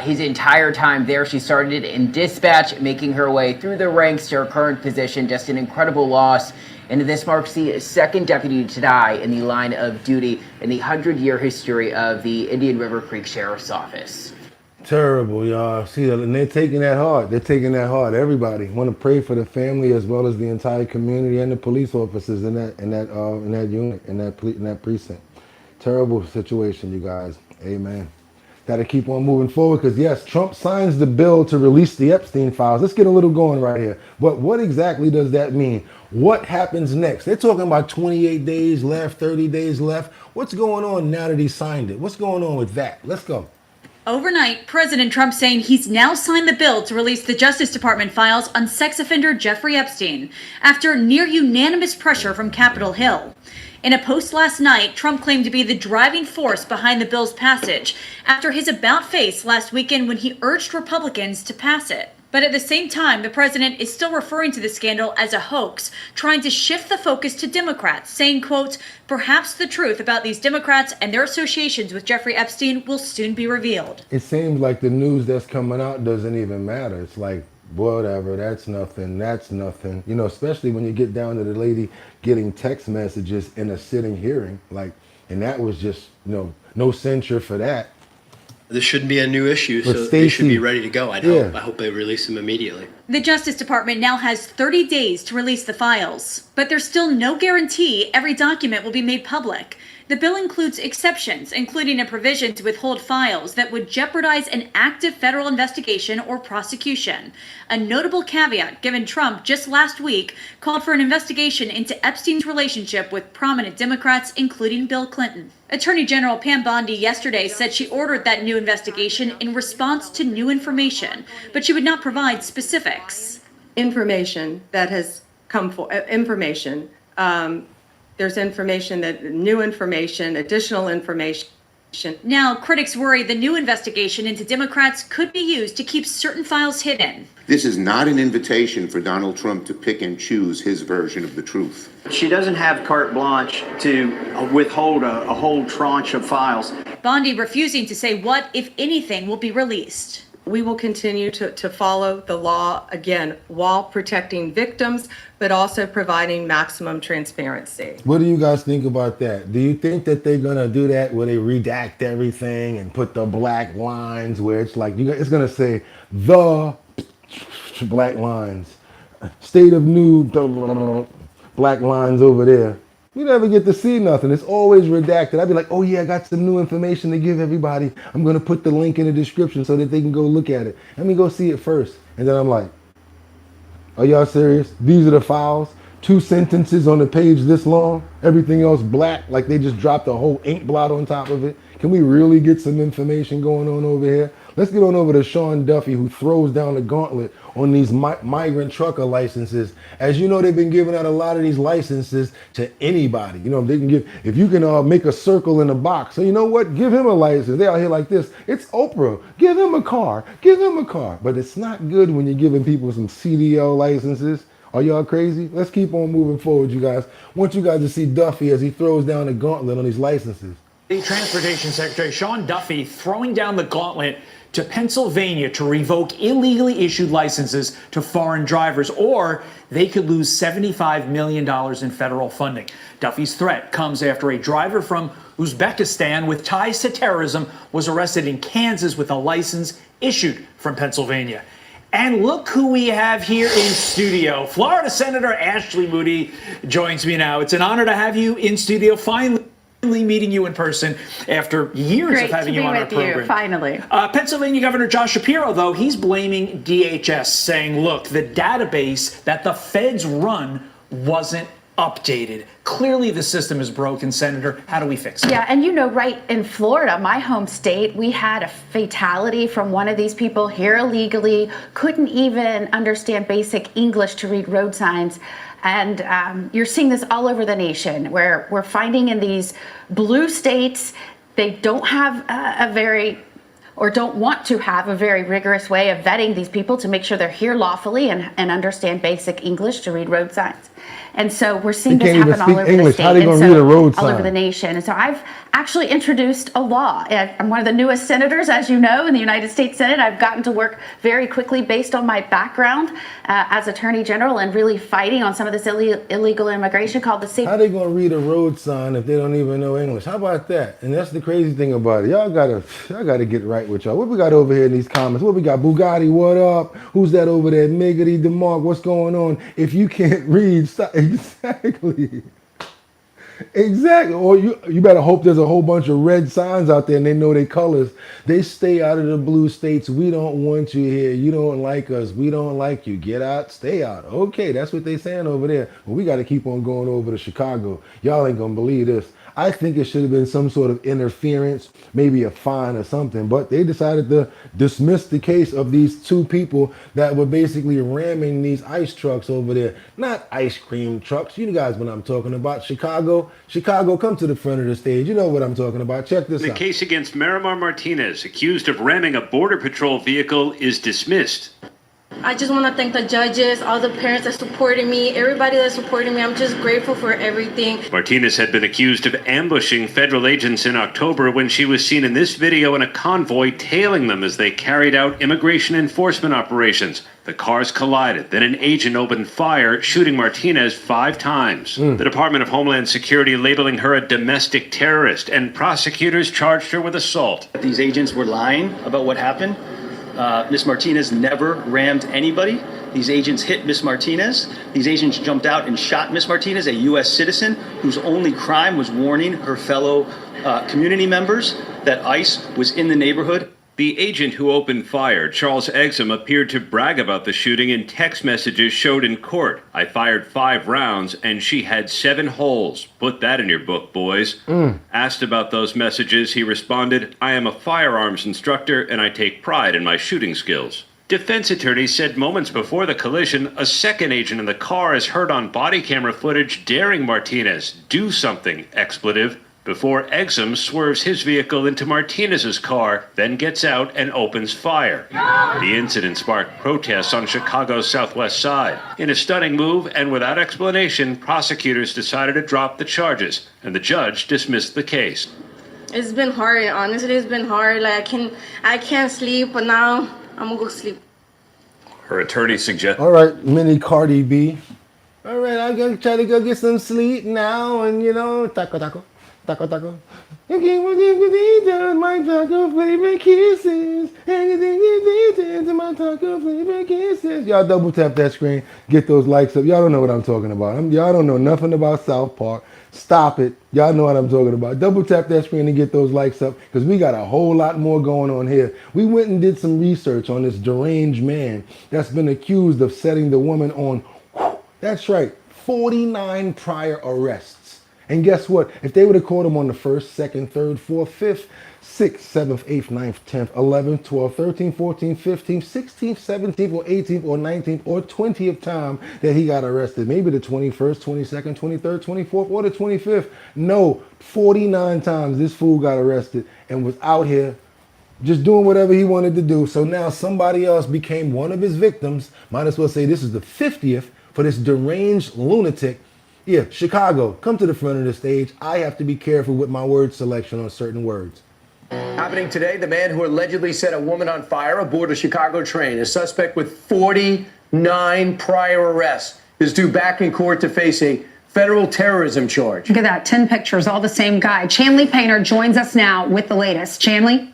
his entire time there. She started in dispatch, making her way through the ranks to her current position. Just an incredible loss. And this marks the second deputy to die in the line of duty in the 100-year history of the Indian River Creek Sheriff's Office. Terrible, y'all. See, and they're taking that hard. They're taking that hard. Everybody want to pray for the family as well as the entire community and the police officers in that unit, in that precinct. Terrible situation, you guys. Amen. Got to keep on moving forward because yes, Trump signs the bill to release the Epstein files. Let's get a little going right here. But what exactly does that mean? What happens next? They're talking about 28 days left, 30 days left. What's going on now that he signed it? What's going on with that? Let's go. Overnight, President Trump saying he's now signed the bill to release the Justice Department files on sex offender Jeffrey Epstein after near unanimous pressure from Capitol Hill. In a post last night, Trump claimed to be the driving force behind the bill's passage after his about-face last weekend when he urged Republicans to pass it. But at the same time, the president is still referring to the scandal as a hoax, trying to shift the focus to Democrats, saying, quote, perhaps the truth about these Democrats and their associations with Jeffrey Epstein will soon be revealed. It seems like the news that's coming out doesn't even matter. It's like, whatever, that's nothing, that's nothing. You know, especially when you get down to the lady getting text messages in a sitting hearing, like, and that was just, you know, no censure for that. This shouldn't be a new issue, But so Stacey, they should be ready to go. I'd yeah. hope. I hope they release them immediately. The Justice Department now has 30 days to release the files, but there's still no guarantee every document will be made public. The bill includes exceptions, including a provision to withhold files that would jeopardize an active federal investigation or prosecution. A notable caveat given Trump just last week called for an investigation into Epstein's relationship with prominent Democrats, including Bill Clinton. Attorney General Pam Bondi yesterday said she ordered that new investigation in response to new information, but she would not provide specifics. Information that has come for information. There's information that new information, additional information. Now, critics worry the new investigation into Democrats could be used to keep certain files hidden. This is not an invitation for Donald Trump to pick and choose his version of the truth. She doesn't have carte blanche to withhold a whole tranche of files. Bondi refusing to say what, if anything, will be released. We will continue to follow the law, again, while protecting victims, but also providing maximum transparency. What do you guys think about that? Do you think that they're going to do that where they redact everything and put the black lines where it's like, it's going to say the black lines, state of new black lines over there? You never get to see nothing. It's always redacted. I'd be like, oh yeah, I got some new information to give everybody. I'm going to put the link in the description so that they can go look at it. Let me go see it first. And then I'm like, are y'all serious? These are the files? 2 sentences on the page this long? Everything else black, like they just dropped a whole ink blot on top of it? Can we really get some information going on over here? Let's get on over to Sean Duffy, who throws down the gauntlet on these migrant trucker licenses. As you know, they've been giving out a lot of these licenses to anybody. You know, they can give, if you can make a circle in a box. So you know what? Give him a license. They out here like this. It's Oprah. Give him a car. Give him a car. But it's not good when you're giving people some CDL licenses. Are y'all crazy? Let's keep on moving forward, you guys. I want you guys to see Duffy as he throws down the gauntlet on these licenses. The Transportation Secretary Sean Duffy throwing down the gauntlet to Pennsylvania to revoke illegally issued licenses to foreign drivers, or they could lose $75 million in federal funding. Duffy's threat comes after a driver from Uzbekistan with ties to terrorism was arrested in Kansas with a license issued from Pennsylvania. And look who we have here in studio. Florida Senator Ashley Moody joins me now. It's an honor to have you in studio, finally meeting you in person after years of having you on our program. Finally. Pennsylvania Governor Josh Shapiro, though, he's blaming DHS, saying, look, the database that the feds run wasn't updated. Clearly the system is broken, Senator. How do we fix it? Yeah, and you know, right in Florida, my home state, we had a fatality from one of these people here illegally, couldn't even understand basic English to read road signs. And you're seeing this all over the nation, where we're finding in these blue states, they don't have don't want to have a very rigorous way of vetting these people to make sure they're here lawfully and understand basic English to read road signs. And so we're seeing this happen all over the state, and so all over the nation. And so I've actually introduced a law. I'm one of the newest senators, as you know, in the United States Senate. I've gotten to work very quickly based on my background as Attorney General and really fighting on some of this illegal immigration called the Safe. How they gonna read a road sign if they don't even know English? How about that? And that's the crazy thing about it. Y'all gotta get right with y'all. What we got over here in these comments? What we got? Bugatti, what up? Who's that over there? Miggity DeMarc, what's going on? If you can't read, stop. Exactly. Or you better hope there's a whole bunch of red signs out there and they know their colors. They stay out of the blue states. We don't want you here. You don't like us. We don't like you. Get out, stay out. Okay, that's what they saying over there. But we got to keep on going over to Chicago. Y'all ain't gonna believe this. I think it should have been some sort of interference, maybe a fine or something, but they decided to dismiss the case of these two people that were basically ramming these ice trucks over there. Not ice cream trucks. You guys know what I'm talking about. Chicago, come to the front of the stage. You know what I'm talking about. Check this out. The case against Miramar Martinez, accused of ramming a Border Patrol vehicle, is dismissed. I just want to thank the judges, all the parents that supported me, everybody that supported me. I'm just grateful for everything. Martinez had been accused of ambushing federal agents in October when she was seen in this video in a convoy tailing them as they carried out immigration enforcement operations. The cars collided. Then an agent opened fire, shooting Martinez 5 times. The Department of Homeland Security labeling her a domestic terrorist, and prosecutors charged her with assault. These agents were lying about what happened. Ms. Martinez never rammed anybody. These agents hit Ms. Martinez. These agents jumped out and shot Ms. Martinez, a U.S. citizen whose only crime was warning her fellow community members that ICE was in the neighborhood. The agent who opened fire, Charles Exum, appeared to brag about the shooting in text messages showed in court. I fired 5 rounds and she had 7 holes. Put that in your book, boys. Asked about those messages, he responded, I am a firearms instructor and I take pride in my shooting skills. Defense attorneys said moments before the collision, a second agent in the car is heard on body camera footage daring Martinez, do something, expletive, before Exum swerves his vehicle into Martinez's car, then gets out and opens fire. The incident sparked protests on Chicago's southwest side. In a stunning move and without explanation, prosecutors decided to drop the charges, and the judge dismissed the case. It's been hard, honestly, it's been hard. Like I can't sleep, but now I'm gonna go sleep. Her attorney suggests. All right, mini Cardi B. All right, I'm gonna try to go get some sleep now, and taco. Taco. You keep my taco flavor kisses. Anything you did to my taco flavor kisses. Y'all double tap that screen. Get those likes up. Y'all don't know what I'm talking about. Y'all don't know nothing about South Park. Stop it. Y'all know what I'm talking about. Double tap that screen and get those likes up because we got a whole lot more going on here. We went and did some research on this deranged man that's been accused of setting the woman on, that's right, 49 prior arrests. And guess what? If they would have caught him on the 1st, 2nd, 3rd, 4th, 5th, 6th, 7th, 8th, 9th, 10th, 11th, 12th, 13th, 14th, 15th, 16th, 17th, or 18th, or 19th, or 20th time that he got arrested, maybe the 21st, 22nd, 23rd, 24th, or the 25th. No, 49 times this fool got arrested and was out here just doing whatever he wanted to do. So now somebody else became one of his victims. Might as well say this is the 50th for this deranged lunatic. Yeah, Chicago, come to the front of the stage. I have to be careful with my word selection on certain words. Happening today, the man who allegedly set a woman on fire aboard a Chicago train, a suspect with 49 prior arrests, is due back in court to face a federal terrorism charge. Look at that, 10 pictures, all the same guy. Chanley Painter joins us now with the latest. Chanley?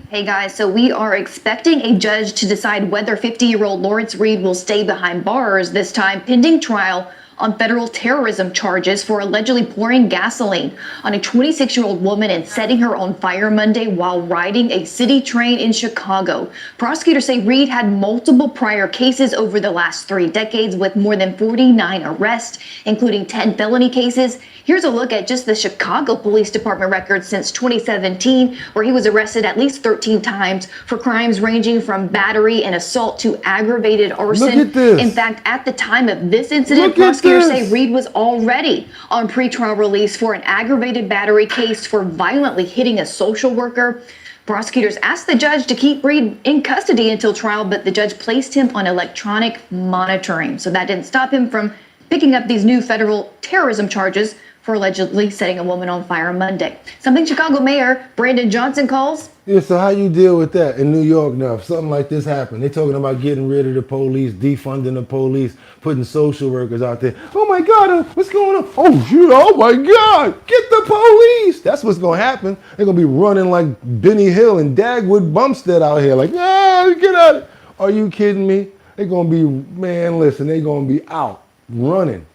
Hey guys, so we are expecting a judge to decide whether 50-year-old Lawrence Reed will stay behind bars this time, pending trial on federal terrorism charges for allegedly pouring gasoline on a 26-year-old woman and setting her on fire Monday while riding a city train in Chicago. Prosecutors say Reed had multiple prior cases over the last 3 decades with more than 49 arrests, including 10 felony cases. Here's a look at just the Chicago Police Department records since 2017, where he was arrested at least 13 times for crimes ranging from battery and assault to aggravated arson. Look at this. In fact, at the time of this incident, prosecutors say Reed was already on pretrial release for an aggravated battery case for violently hitting a social worker. Prosecutors asked the judge to keep Reed in custody until trial, but the judge placed him on electronic monitoring. So that didn't stop him from picking up these new federal terrorism charges for allegedly setting a woman on fire Monday. Something Chicago Mayor Brandon Johnson calls. Yeah, so how you deal with that in New York now? If something like this happened, they're talking about getting rid of the police, defunding the police, putting social workers out there. Oh my God, what's going on? Oh shit, oh my God, get the police. That's what's gonna happen. They're gonna be running like Benny Hill and Dagwood Bumstead out here like, ah, get out of it. Are you kidding me? They're gonna be, man, listen, they're gonna be out running.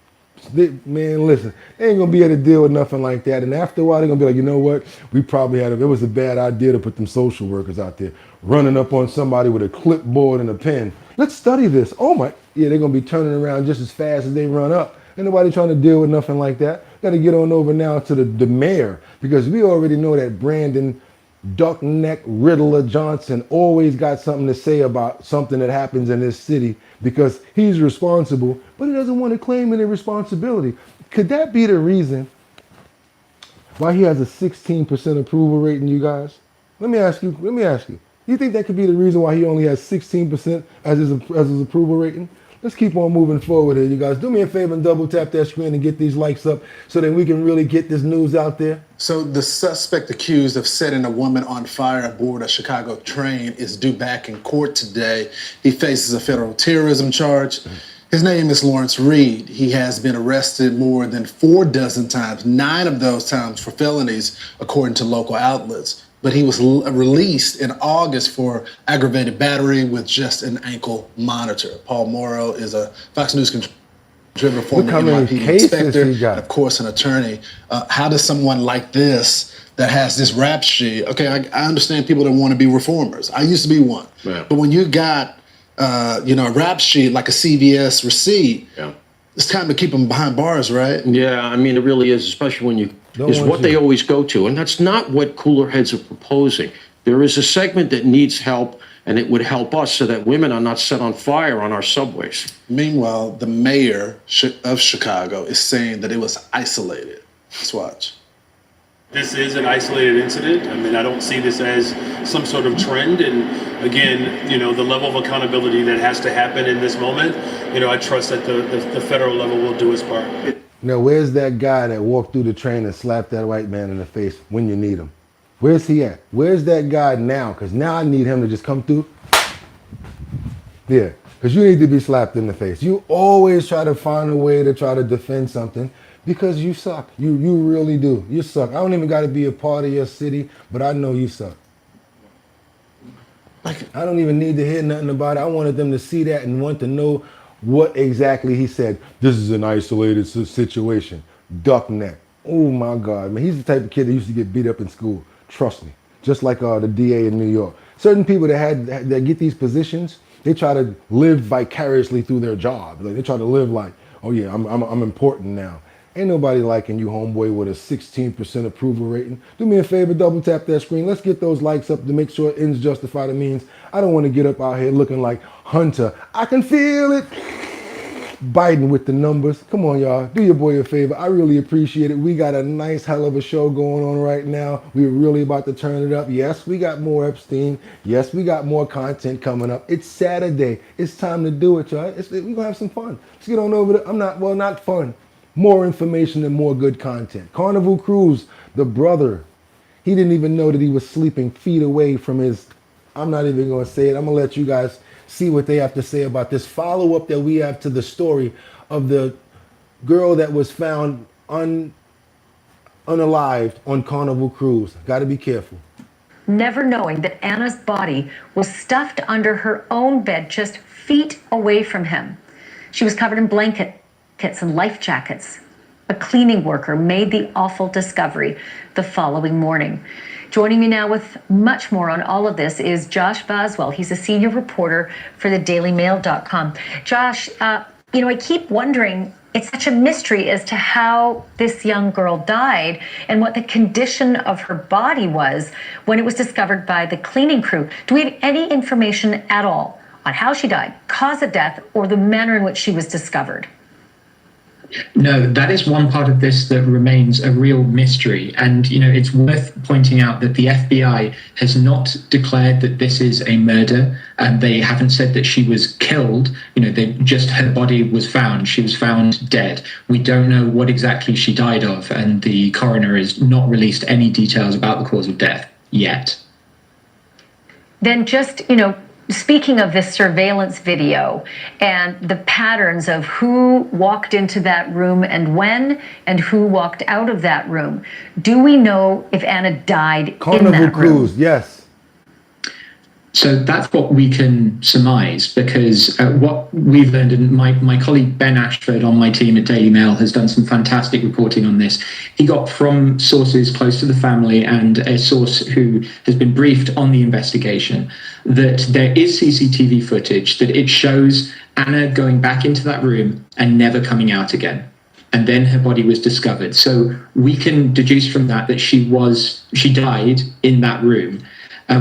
Man, listen, they ain't gonna be able to deal with nothing like that. And after a while, they're gonna be like, you know what? We probably it was a bad idea to put them social workers out there running up on somebody with a clipboard and a pen. Let's study this. Oh my, yeah, they're gonna be turning around just as fast as they run up. Ain't nobody trying to deal with nothing like that. Gotta get on over now to the mayor, because we already know that Brandon Duckneck Riddler Johnson always got something to say about something that happens in this city, because he's responsible, but he doesn't want to claim any responsibility. Could that be the reason why he has a 16% approval rating, you guys? Let me ask you. You think that could be the reason why he only has 16% as his approval rating? Let's keep on moving forward here, you guys. Do me a favor and double tap that screen and get these likes up so that we can really get this news out there. So the suspect accused of setting a woman on fire aboard a Chicago train is due back in court today. He faces a federal terrorism charge. His name is Lawrence Reed. He has been arrested more than 4 dozen times, 9 of those times for felonies, according to local outlets. But he was released in August for aggravated battery with just an ankle monitor. Paul Morrow is a Fox News contributor, former NYPD inspector, and of course an attorney. How does someone like this, that has this rap sheet, okay, I understand people that want to be reformers. I used to be one. Yeah. But when you got a rap sheet like a CVS receipt, it's time to keep them behind bars, right? Yeah, I mean, it really is, especially when you they always go to. And that's not what cooler heads are proposing. There is a segment that needs help, and it would help us so that women are not set on fire on our subways. Meanwhile, the mayor of Chicago is saying that it was isolated. Let's watch. This is an isolated incident. I mean, I don't see this as some sort of trend. And again, the level of accountability that has to happen in this moment, I trust that the federal level will do its part. Now, where's that guy that walked through the train and slapped that white man in the face when you need him? Where's he at? Where's that guy now? Because now I need him to just come through. Yeah, because you need to be slapped in the face. You always try to find a way to try to defend something because you suck. You really do. You suck. I don't even got to be a part of your city, but I know you suck. I don't even need to hear nothing about it. I wanted them to see that and want to know what exactly he said. This is an isolated situation. Duck neck. Oh my God, man. He's the type of kid that used to get beat up in school. Trust me. Just like the DA in New York. Certain people that get these positions, they try to live vicariously through their job. Like they try to live like, oh yeah, I'm important now. Ain't nobody liking you, homeboy, with a 16% approval rating. Do me a favor, double tap that screen. Let's get those likes up to make sure ends justify the means. I don't want to get up out here looking like Hunter. I can feel it. Biden with the numbers. Come on, y'all. Do your boy a favor. I really appreciate it. We got a nice hell of a show going on right now. We're really about to turn it up. Yes, we got more Epstein. Yes, we got more content coming up. It's Saturday. It's time to do it, y'all. We're going to have some fun. Let's get on over to, not fun. More information and more good content. Carnival Cruise, the brother, he didn't even know that he was sleeping feet away from his, I'm not even going to say it. I'm going to let you guys see what they have to say about this follow-up that we have to the story of the girl that was found unalived on Carnival Cruise. Got to be careful. Never knowing that Anna's body was stuffed under her own bed just feet away from him. She was covered in blankets and life jackets. A cleaning worker made the awful discovery the following morning. Joining me now with much more on all of this is Josh Boswell. He's a senior reporter for the dailymail.com. Josh, I keep wondering, it's such a mystery as to how this young girl died and what the condition of her body was when it was discovered by the cleaning crew. Do we have any information at all on how she died, cause of death, or the manner in which she was discovered? No, that is one part of this that remains a real mystery. And, it's worth pointing out that the FBI has not declared that this is a murder. And they haven't said that she was killed. Her body was found. She was found dead. We don't know what exactly she died of. And the coroner has not released any details about the cause of death yet. Then just, speaking of this surveillance video and the patterns of who walked into that room and when, and who walked out of that room, do we know if Anna died in that room? Carnival Cruise, yes. So that's what we can surmise, because what we've learned, and my colleague Ben Ashford on my team at Daily Mail has done some fantastic reporting on this. He got from sources close to the family and a source who has been briefed on the investigation that there is CCTV footage that it shows Anna going back into that room and never coming out again. And then her body was discovered. So we can deduce from that she died in that room.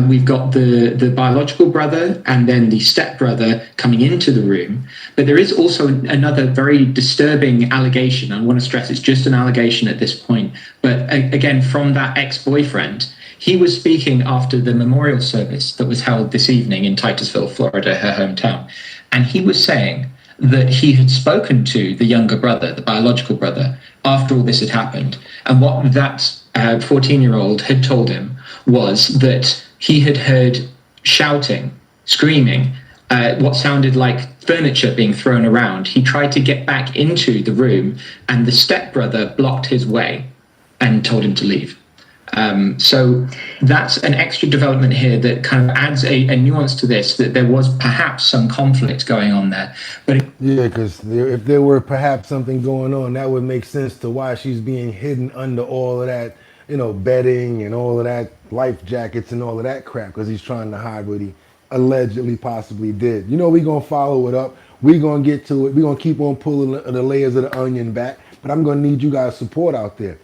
We've got the biological brother and then the stepbrother coming into the room. But there is also another very disturbing allegation. I want to stress it's just an allegation at this point. But again, from that ex-boyfriend, he was speaking after the memorial service that was held this evening in Titusville, Florida, her hometown. And he was saying that he had spoken to the younger brother, the biological brother, after all this had happened. And what that 14-year-old had told him was that he had heard shouting, screaming, what sounded like furniture being thrown around. He tried to get back into the room and the stepbrother blocked his way and told him to leave. So that's an extra development here that kind of adds a nuance to this, that there was perhaps some conflict going on there. But yeah, because if there were perhaps something going on, that would make sense to why she's being hidden under all of that, bedding and all of that, life jackets and all of that crap, because he's trying to hide what he allegedly possibly did. We're going to follow it up. We're going to get to it. We're going to keep on pulling the layers of the onion back, but I'm going to need you guys' support out there.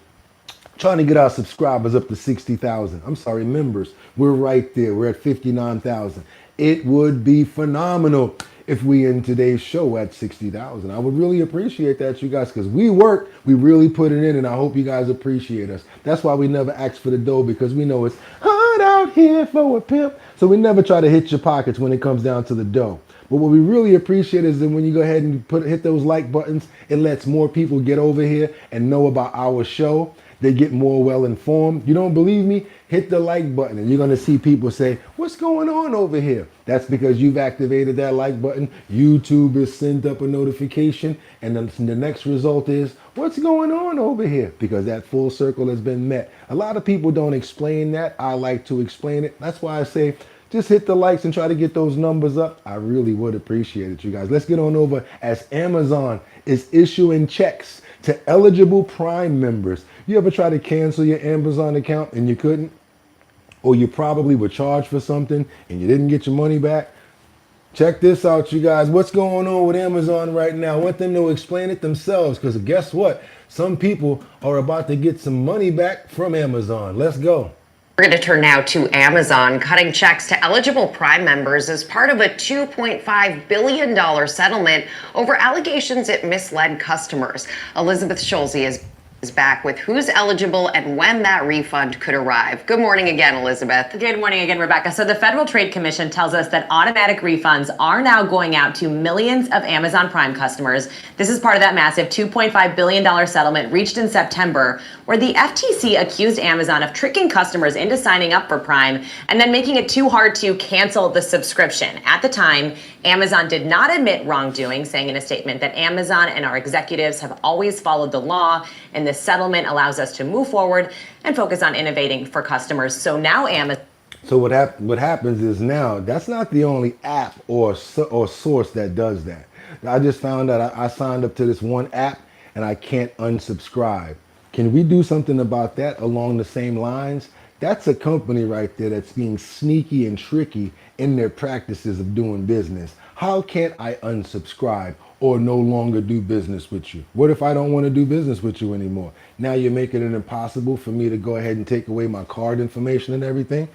Trying to get our subscribers up to 60,000. I'm sorry, members. We're right there. We're at 59,000. It would be phenomenal if we end today's show at 60,000. I would really appreciate that, you guys, because we work, we really put it in, and I hope you guys appreciate us. That's why we never ask for the dough, because we know it's hard out here for a pimp. So we never try to hit your pockets when it comes down to the dough. But what we really appreciate is that when you go ahead and hit those like buttons, it lets more people get over here and know about our show. They get more well informed. You don't believe me? Hit the like button and you're going to see people say, what's going on over here? That's because you've activated that like button. YouTube has sent up a notification, and the next result is, what's going on over here? Because that full circle has been met. A lot of people don't explain that. I like to explain it. That's why I say, just hit the likes and try to get those numbers up. I really would appreciate it, you guys. Let's get on over, as Amazon is issuing checks to eligible Prime members. You ever try to cancel your Amazon account and you couldn't? Or you probably were charged for something and you didn't get your money back? Check this out, you guys. What's going on with Amazon right now? I want them to explain it themselves, because guess what? Some people are about to get some money back from Amazon. Let's go. We're going to turn now to Amazon, cutting checks to eligible Prime members as part of a $2.5 billion settlement over allegations it misled customers. Elizabeth Schulze is back with who's eligible and when that refund could arrive. Good morning again, Elizabeth. Good morning again, Rebecca. So the Federal Trade Commission tells us that automatic refunds are now going out to millions of Amazon Prime customers. This is part of that massive $2.5 billion settlement reached in September, where the FTC accused Amazon of tricking customers into signing up for Prime and then making it too hard to cancel the subscription. At the time, Amazon did not admit wrongdoing, saying in a statement that Amazon and our executives have always followed the law, and this settlement allows us to move forward and focus on innovating for customers. So now Amazon. So what happens is now, that's not the only app or source that does that. I just found out I signed up to this one app and I can't unsubscribe. Can we do something about that along the same lines? That's a company right there that's being sneaky and tricky in their practices of doing business. How can't I unsubscribe or no longer do business with you? What if I don't want to do business with you anymore? Now you're making it impossible for me to go ahead and take away my card information and everything?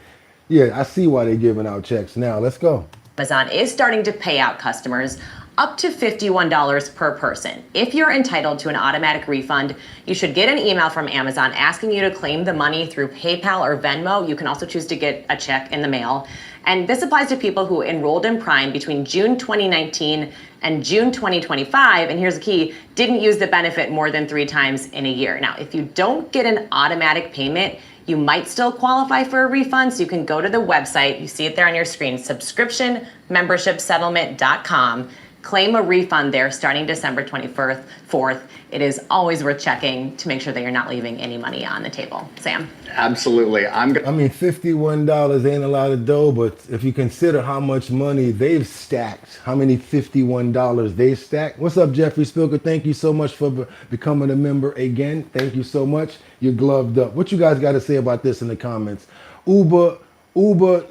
Yeah, I see why they're giving out checks now. Let's go. Amazon is starting to pay out customers up to $51 per person. If you're entitled to an automatic refund, you should get an email from Amazon asking you to claim the money through PayPal or Venmo. You can also choose to get a check in the mail. And this applies to people who enrolled in Prime between June 2019 and June 2025. And here's the key, didn't use the benefit more than 3 times in a year. Now, if you don't get an automatic payment, you might still qualify for a refund. So you can go to the website, you see it there on your screen, subscriptionmembershipsettlement.com. Claim a refund there starting December 24th. It is always worth checking to make sure that you're not leaving any money on the table. Sam? Absolutely. I mean, $51 ain't a lot of dough, but if you consider how much money they've stacked, how many $51 they stacked. What's up, Jeffrey Spilker? Thank you so much for becoming a member again. Thank you so much. You're gloved up. What you guys got to say about this in the comments? Uber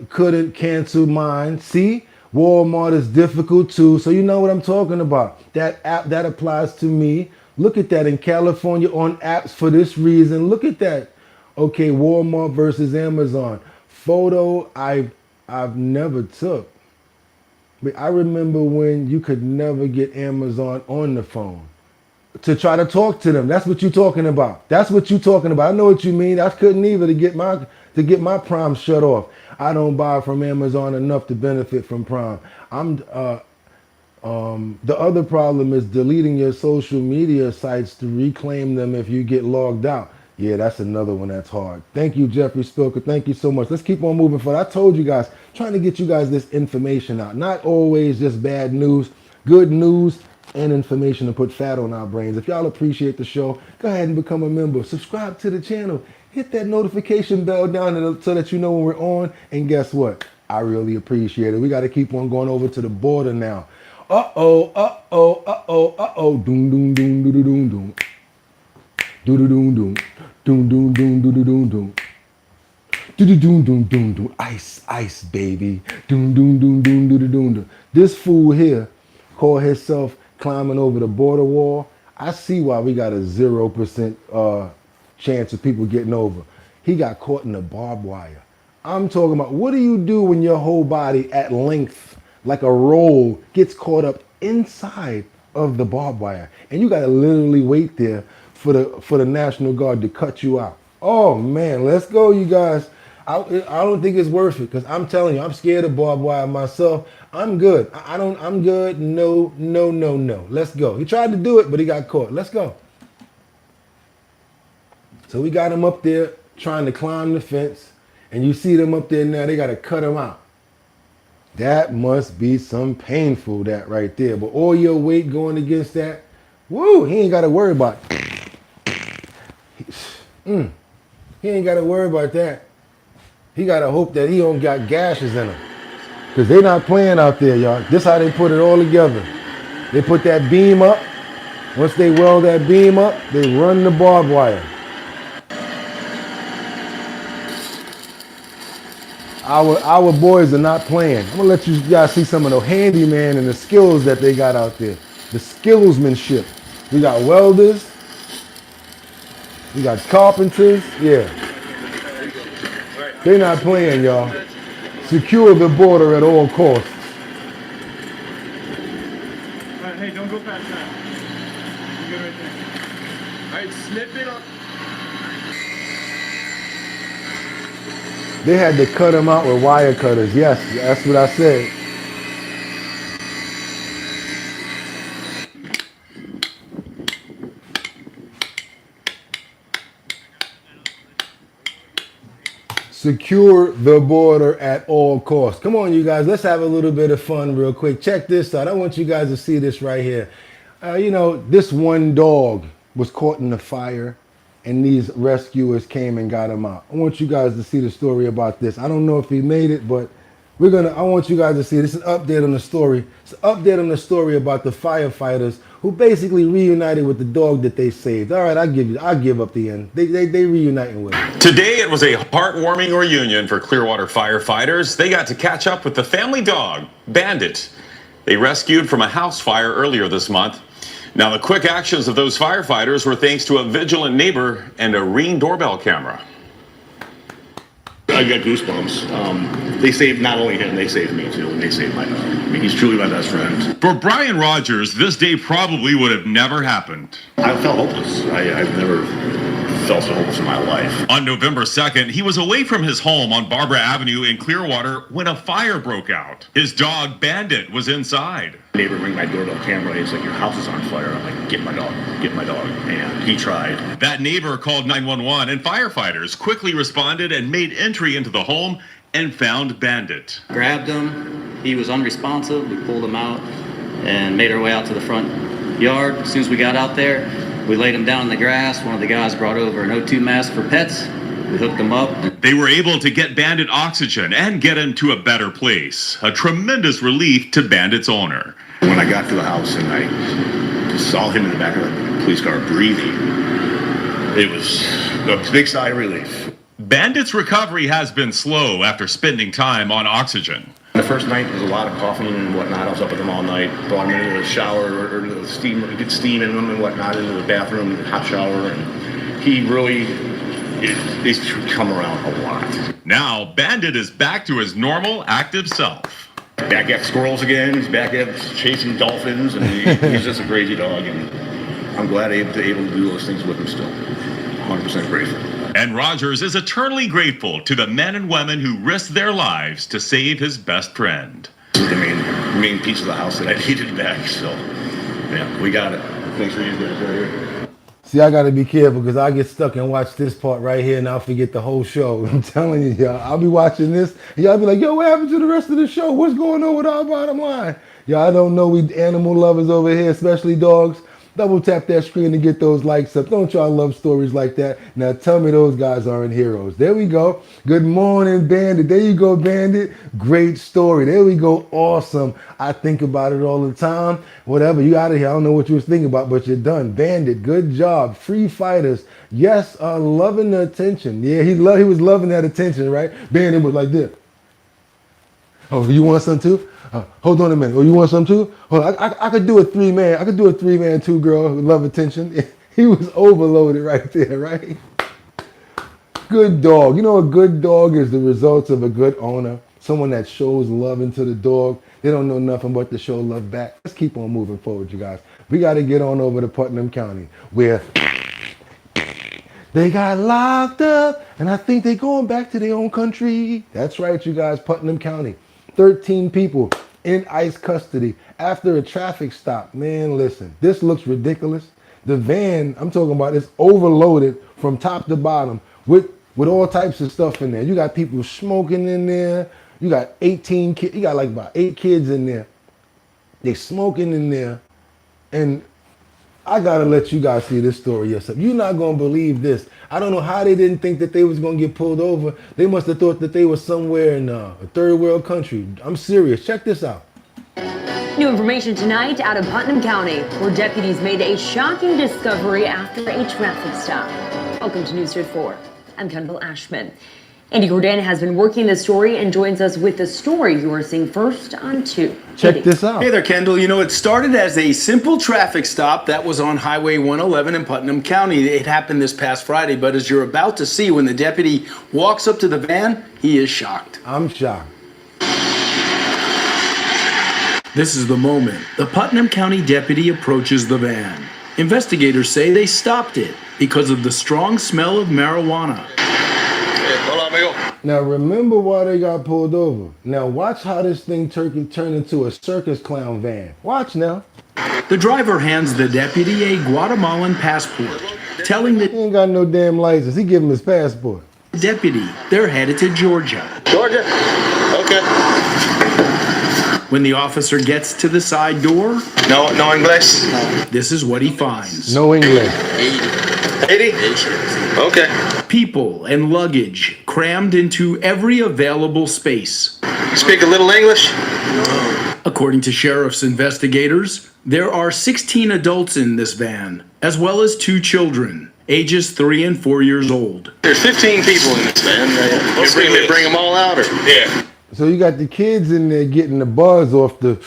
couldn't cancel mine. See? Walmart is difficult too. So you know what I'm talking about. That app, that applies to me. Look at that in California on apps for this reason. Look at that. Okay, Walmart versus Amazon. Photo I've never took. But I remember when you could never get Amazon on the phone to try to talk to them. That's what you're talking about. That's what you're talking about. I know what you mean. I couldn't either to get my Prime shut off. I don't buy from Amazon enough to benefit from Prime. The other problem is deleting your social media sites to reclaim them if you get logged out. Yeah, that's another one that's hard. Thank you, Jeffrey Spilker. Thank you so much. Let's keep on moving forward. I told you guys, trying to get you guys this information out. Not always just bad news, good news and information to put fat on our brains. If y'all appreciate the show, go ahead and become a member. Subscribe to the channel. Hit that notification bell down so that you know when we're on. And guess what? I really appreciate it. We got to keep on going over to the border now. Doom, doom, doom, doom, doom, doom, doom. Doom, doom, doom. Doom, doom, doom, doom, doom, doom. Doom, doom, doom, doom, doom. Ice, ice, baby. Doom, doom, doom, doom, doom, doom, doom. This fool here called himself climbing over the border wall. I see why we got a 0% chance of people getting over. He got caught in the barbed wire. I'm talking about, what do you do when your whole body at length, like a roll, gets caught up inside of the barbed wire? And you got to literally wait there for the National Guard to cut you out. Oh man, let's go, you guys. I don't think it's worth it, because I'm telling you, I'm scared of barbed wire myself. I'm good. I'm good. No. Let's go. He tried to do it, but he got caught. Let's go. So we got him up there trying to climb the fence, and you see them up there now, they got to cut him out. That must be some painful, that right there. But all your weight going against that, woo, he ain't got to worry about it. He ain't got to worry about that. He got to hope that he don't got gashes in him, because they not playing out there, y'all. This how they put it all together. They put that beam up. Once they weld that beam up, they run the barbed Our boys are not playing. I'm gonna let you guys see some of the handyman and the skills that they got out there. The skillsmanship. We got welders. We got carpenters. Yeah. They're not playing, y'all. Secure the border at all costs. Hey, don't go past that. You're good right there. All right, snip it up. They had to cut them out with wire cutters. Yes, that's what I said. Secure the border at all costs. Come on, you guys. Let's have a little bit of fun real quick. Check this out. I want you guys to see this right here. This one dog was caught in the fire, and these rescuers came and got him out. I want you guys to see the story about this. I don't know if he made it, but I want you guys to see this. Is an update on the story. It's an update on the story about the firefighters who basically reunited with the dog that they saved. All right, I'll give up the end. They reuniting with him. Today it was a heartwarming reunion for Clearwater firefighters. They got to catch up with the family dog, Bandit. They rescued from a house fire earlier this month. Now the quick actions of those firefighters were thanks to a vigilant neighbor and a Ring doorbell camera. I got goosebumps. They saved not only him, they saved me too, and they saved my dog. I mean, he's truly my best friend. For Brian Rogers, this day probably would have never happened. I felt hopeless. I've never felt so hopeless in my life. On November 2nd, he was away from his home on Barbara Avenue in Clearwater when a fire broke out. His dog, Bandit, was inside. Neighbor ring my doorbell camera. He's like, your house is on fire. I'm like, get my dog, get my dog. And he tried. That neighbor called 911 and firefighters quickly responded and made entry into the home and found Bandit. Grabbed him. He was unresponsive. We pulled him out and made our way out to the front yard. As soon as we got out there, we laid him down in the grass. One of the guys brought over an O2 mask for pets. We hooked him up. They were able to get Bandit oxygen and get him to a better place. A tremendous relief to Bandit's owner. When I got to the house and I saw him in the back of the police car breathing, it was a big sigh of relief. Bandit's recovery has been slow after spending time on oxygen. The first night there was a lot of coughing and whatnot. I was up with him all night. Brought him into the shower or the steam, get steam in him and whatnot, into the bathroom, the hot shower, and he really he's come around a lot. Now Bandit is back to his normal, active self. Back at squirrels again. He's back at chasing dolphins, and he's just a crazy dog. And I'm glad able to do those things with him still. 100% grateful. And Rogers is eternally grateful to the men and women who risked their lives to save his best friend. This is the main piece of the house that I needed back. So, yeah, we got it. Thanks for you guys right here. See, I got to be careful because I get stuck and watch this part right here and I'll forget the whole show. I'm telling you, y'all. I'll be watching this and y'all be like, yo, what happened to the rest of the show? What's going on with our bottom line? Y'all don't know we animal lovers over here, especially dogs. Double tap that screen to get those likes up. Don't y'all love stories like that? Now tell me those guys aren't heroes. There we go. Good morning, Bandit. There you go, Bandit. Great story. There we go. Awesome. I think about it all the time. Whatever. You out of here. I don't know what you was thinking about, but you're done. Bandit, good job. Free fighters. Yes, loving the attention. Yeah, he was loving that attention, right? Bandit was like this. Oh, you want some too? Hold on a minute. Oh, you want some too? Hold on. I could do a 3-man. I could do a 3-man, 2-girl who love attention. He was overloaded right there, right? Good dog. You know, a good dog is the results of a good owner. Someone that shows love into the dog. They don't know nothing but to show love back. Let's keep on moving forward, you guys. We got to get on over to Putnam County where they got locked up and I think they're going back to their own country. That's right, you guys. Putnam County. 13 people in ICE custody after a traffic stop. Man, listen, this looks ridiculous. The van I'm talking about is overloaded from top to bottom with all types of stuff in there. You got people smoking in there. You got 18 kids. You got like about 8 kids in there. They smoking in there. And I gotta let you guys see this story yourself. You're not gonna believe this. I don't know how they didn't think that they was gonna get pulled over. They must have thought that they were somewhere in a third world country. I'm serious. Check this out. New information tonight out of Putnam County, where deputies made a shocking discovery after a traffic stop. Welcome to News 4. I'm Kendall Ashman. Andy Cordan has been working this story and joins us with the story you are seeing first on 2. Check this out. Hey there, Kendall. You know, it started as a simple traffic stop that was on Highway 111 in Putnam County. It happened this past Friday, but as you're about to see, when the deputy walks up to the van, he is shocked. I'm shocked. This is the moment. The Putnam County deputy approaches the van. Investigators say they stopped it because of the strong smell of marijuana. Now remember why they got pulled over. Now watch how this thing turned into a circus clown van. Watch now. The driver hands the deputy a Guatemalan passport, telling the he ain't got no damn license. He give him his passport. Deputy, they're headed to Georgia. Georgia? Okay. When the officer gets to the side door, No English? this is what he finds. No English. 80? Okay. People and luggage crammed into every available space. You speak a little English? According to sheriff's investigators, there are 16 adults in this van, as well as 2 children, ages 3 and 4 years old. There's 15 people in this van. They bring them all out, or? Yeah. So you got the kids in there getting the buzz off the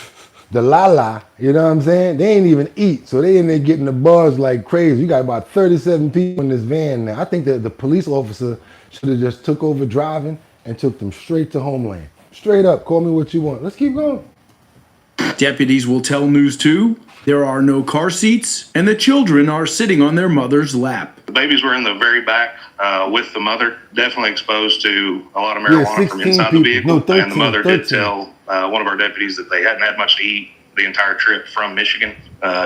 la-la, you know what I'm saying? They ain't even eat, so they in there getting the buzz like crazy. You got about 37 people in this van now. I think that the police officer should have just took over driving and took them straight to Homeland. Straight up, call me what you want. Let's keep going. Deputies will tell News 2 there are no car seats and the children are sitting on their mother's lap. The babies were in the very back with the mother, definitely exposed to a lot of marijuana from inside the vehicle. No, 13, and the mother 13. did tell one of our deputies that they hadn't had much to eat the entire trip from Michigan.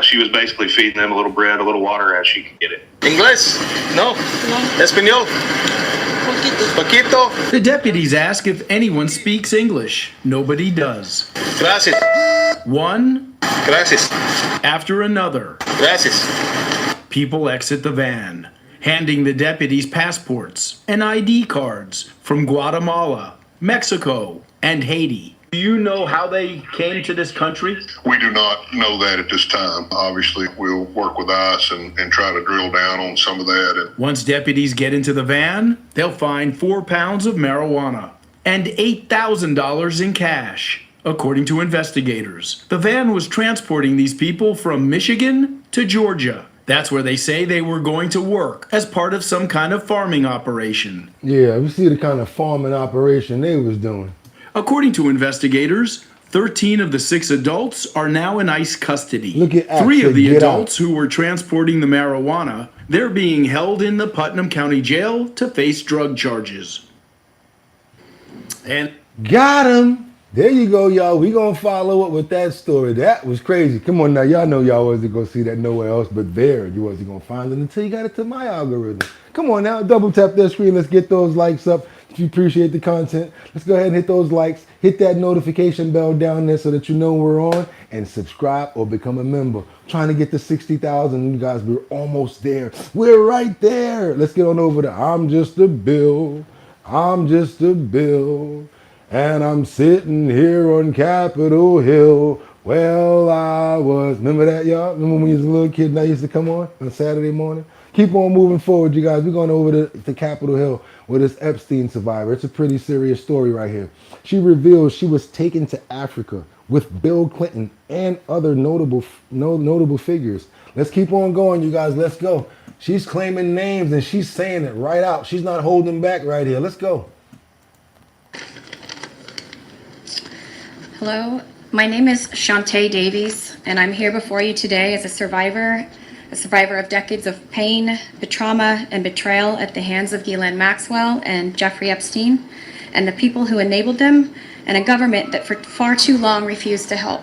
She was basically feeding them a little bread, a little water as she could get it. English? No. Espanol? Poquito. The deputies ask if anyone speaks English. Nobody does. Gracias. One Gracias. after another. Gracias. People exit the van, handing the deputies passports and ID cards from Guatemala, Mexico, and Haiti. Do you know how they came to this country? We do not know that at this time. Obviously, we'll work with ICE and try to drill down on some of that. Once deputies get into the van, they'll find 4 pounds of marijuana and $8,000 in cash. According to investigators, the van was transporting these people from Michigan to Georgia. That's where they say they were going to work as part of some kind of farming operation. Yeah, we see the kind of farming operation they was doing. According to investigators, 13 of the 6 adults are now in ICE custody. Look at 3 of the get adults who were transporting the marijuana, they're being held in the Putnam County Jail to face drug charges. And got him. There you go, y'all. We gonna follow up with that story. That was crazy. Come on now, y'all know y'all wasn't gonna see that nowhere else but there. You wasn't gonna find it until you got it to my algorithm. Come on now, double tap that screen. Let's get those likes up. If you appreciate the content, let's go ahead and hit those likes. Hit that notification bell down there so that you know we're on, and subscribe or become a member. Trying to get to 60,000, you guys. We're almost there. We're right there. Let's get on over to I'm just a bill. I'm just a bill. And I'm sitting here on Capitol Hill. Well, I was. Remember that, y'all? Remember when you was a little kid and that used to come on Saturday morning? Keep on moving forward, you guys. We're going over to Capitol Hill with this Epstein survivor. It's a pretty serious story right here. She reveals she was taken to Africa with Bill Clinton and other notable figures. Let's keep on going, you guys. Let's go. She's claiming names and she's saying it right out. She's not holding back right here. Let's go. Hello, my name is Shantae Davies, and I'm here before you today as a survivor of decades of pain, trauma, and betrayal at the hands of Ghislaine Maxwell and Jeffrey Epstein, and the people who enabled them, and a government that for far too long refused to help.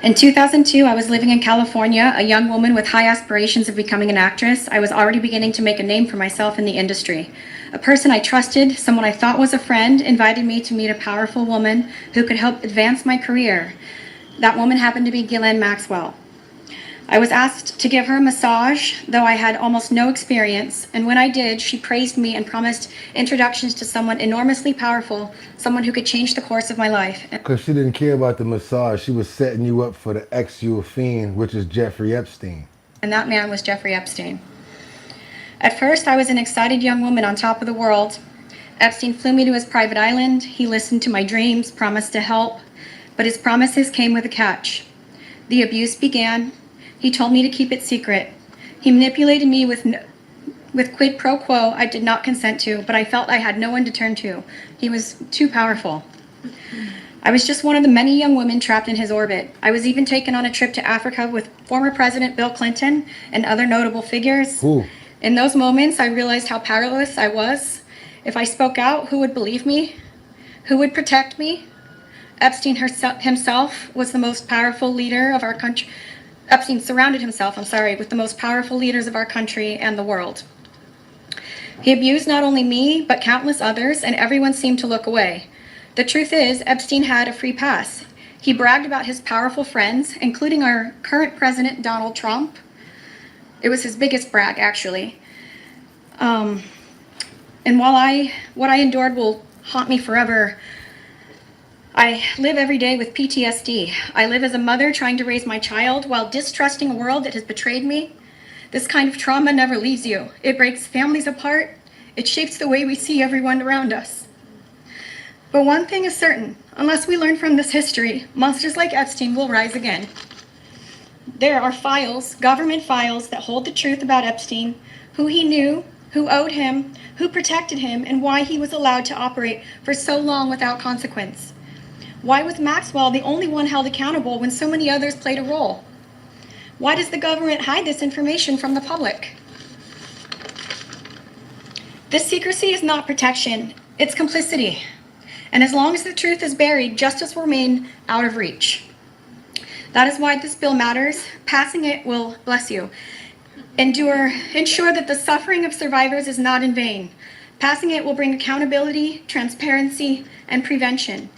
In 2002, I was living in California, a young woman with high aspirations of becoming an actress. I was already beginning to make a name for myself in the industry. A person I trusted, someone I thought was a friend, invited me to meet a powerful woman who could help advance my career. That woman happened to be Ghislaine Maxwell. I was asked to give her a massage, though I had almost no experience, and when I did, she praised me and promised introductions to someone enormously powerful, someone who could change the course of my life. Because she didn't care about the massage. She was setting you up for the ex-you fiend, which is Jeffrey Epstein. And that man was Jeffrey Epstein. At first, I was an excited young woman on top of the world, Epstein flew me to his private island. He listened to my dreams, promised to help, but his promises came with a catch. The abuse began. He told me to keep it secret. He manipulated me with quid pro quo I did not consent to, but I felt I had no one to turn to. He was too powerful. I was just one of the many young women trapped in his orbit. I was even taken on a trip to Africa with former President Bill Clinton and other notable figures. Ooh. In those moments, I realized how powerless I was. If I spoke out, who would believe me? Who would protect me? Epstein himself was the most powerful leader of our country. Epstein surrounded himself, with the most powerful leaders of our country and the world. He abused not only me, but countless others, and everyone seemed to look away. The truth is, Epstein had a free pass. He bragged about his powerful friends, including our current president, Donald Trump. It was his biggest brag, actually. And while what I endured will haunt me forever, I live every day with PTSD. I live as a mother trying to raise my child while distrusting a world that has betrayed me. This kind of trauma never leaves you. It breaks families apart. It shapes the way we see everyone around us. But one thing is certain, unless we learn from this history, monsters like Epstein will rise again. There are files, government files, that hold the truth about Epstein, who he knew, who owed him, who protected him, and why he was allowed to operate for so long without consequence. Why was Maxwell the only one held accountable when so many others played a role? Why does the government hide this information from the public? This secrecy is not protection, it's complicity. And as long as the truth is buried, justice will remain out of reach. That is why this bill matters. Passing it will, bless you, ensure that the suffering of survivors is not in vain. Passing it will bring accountability, transparency, and prevention.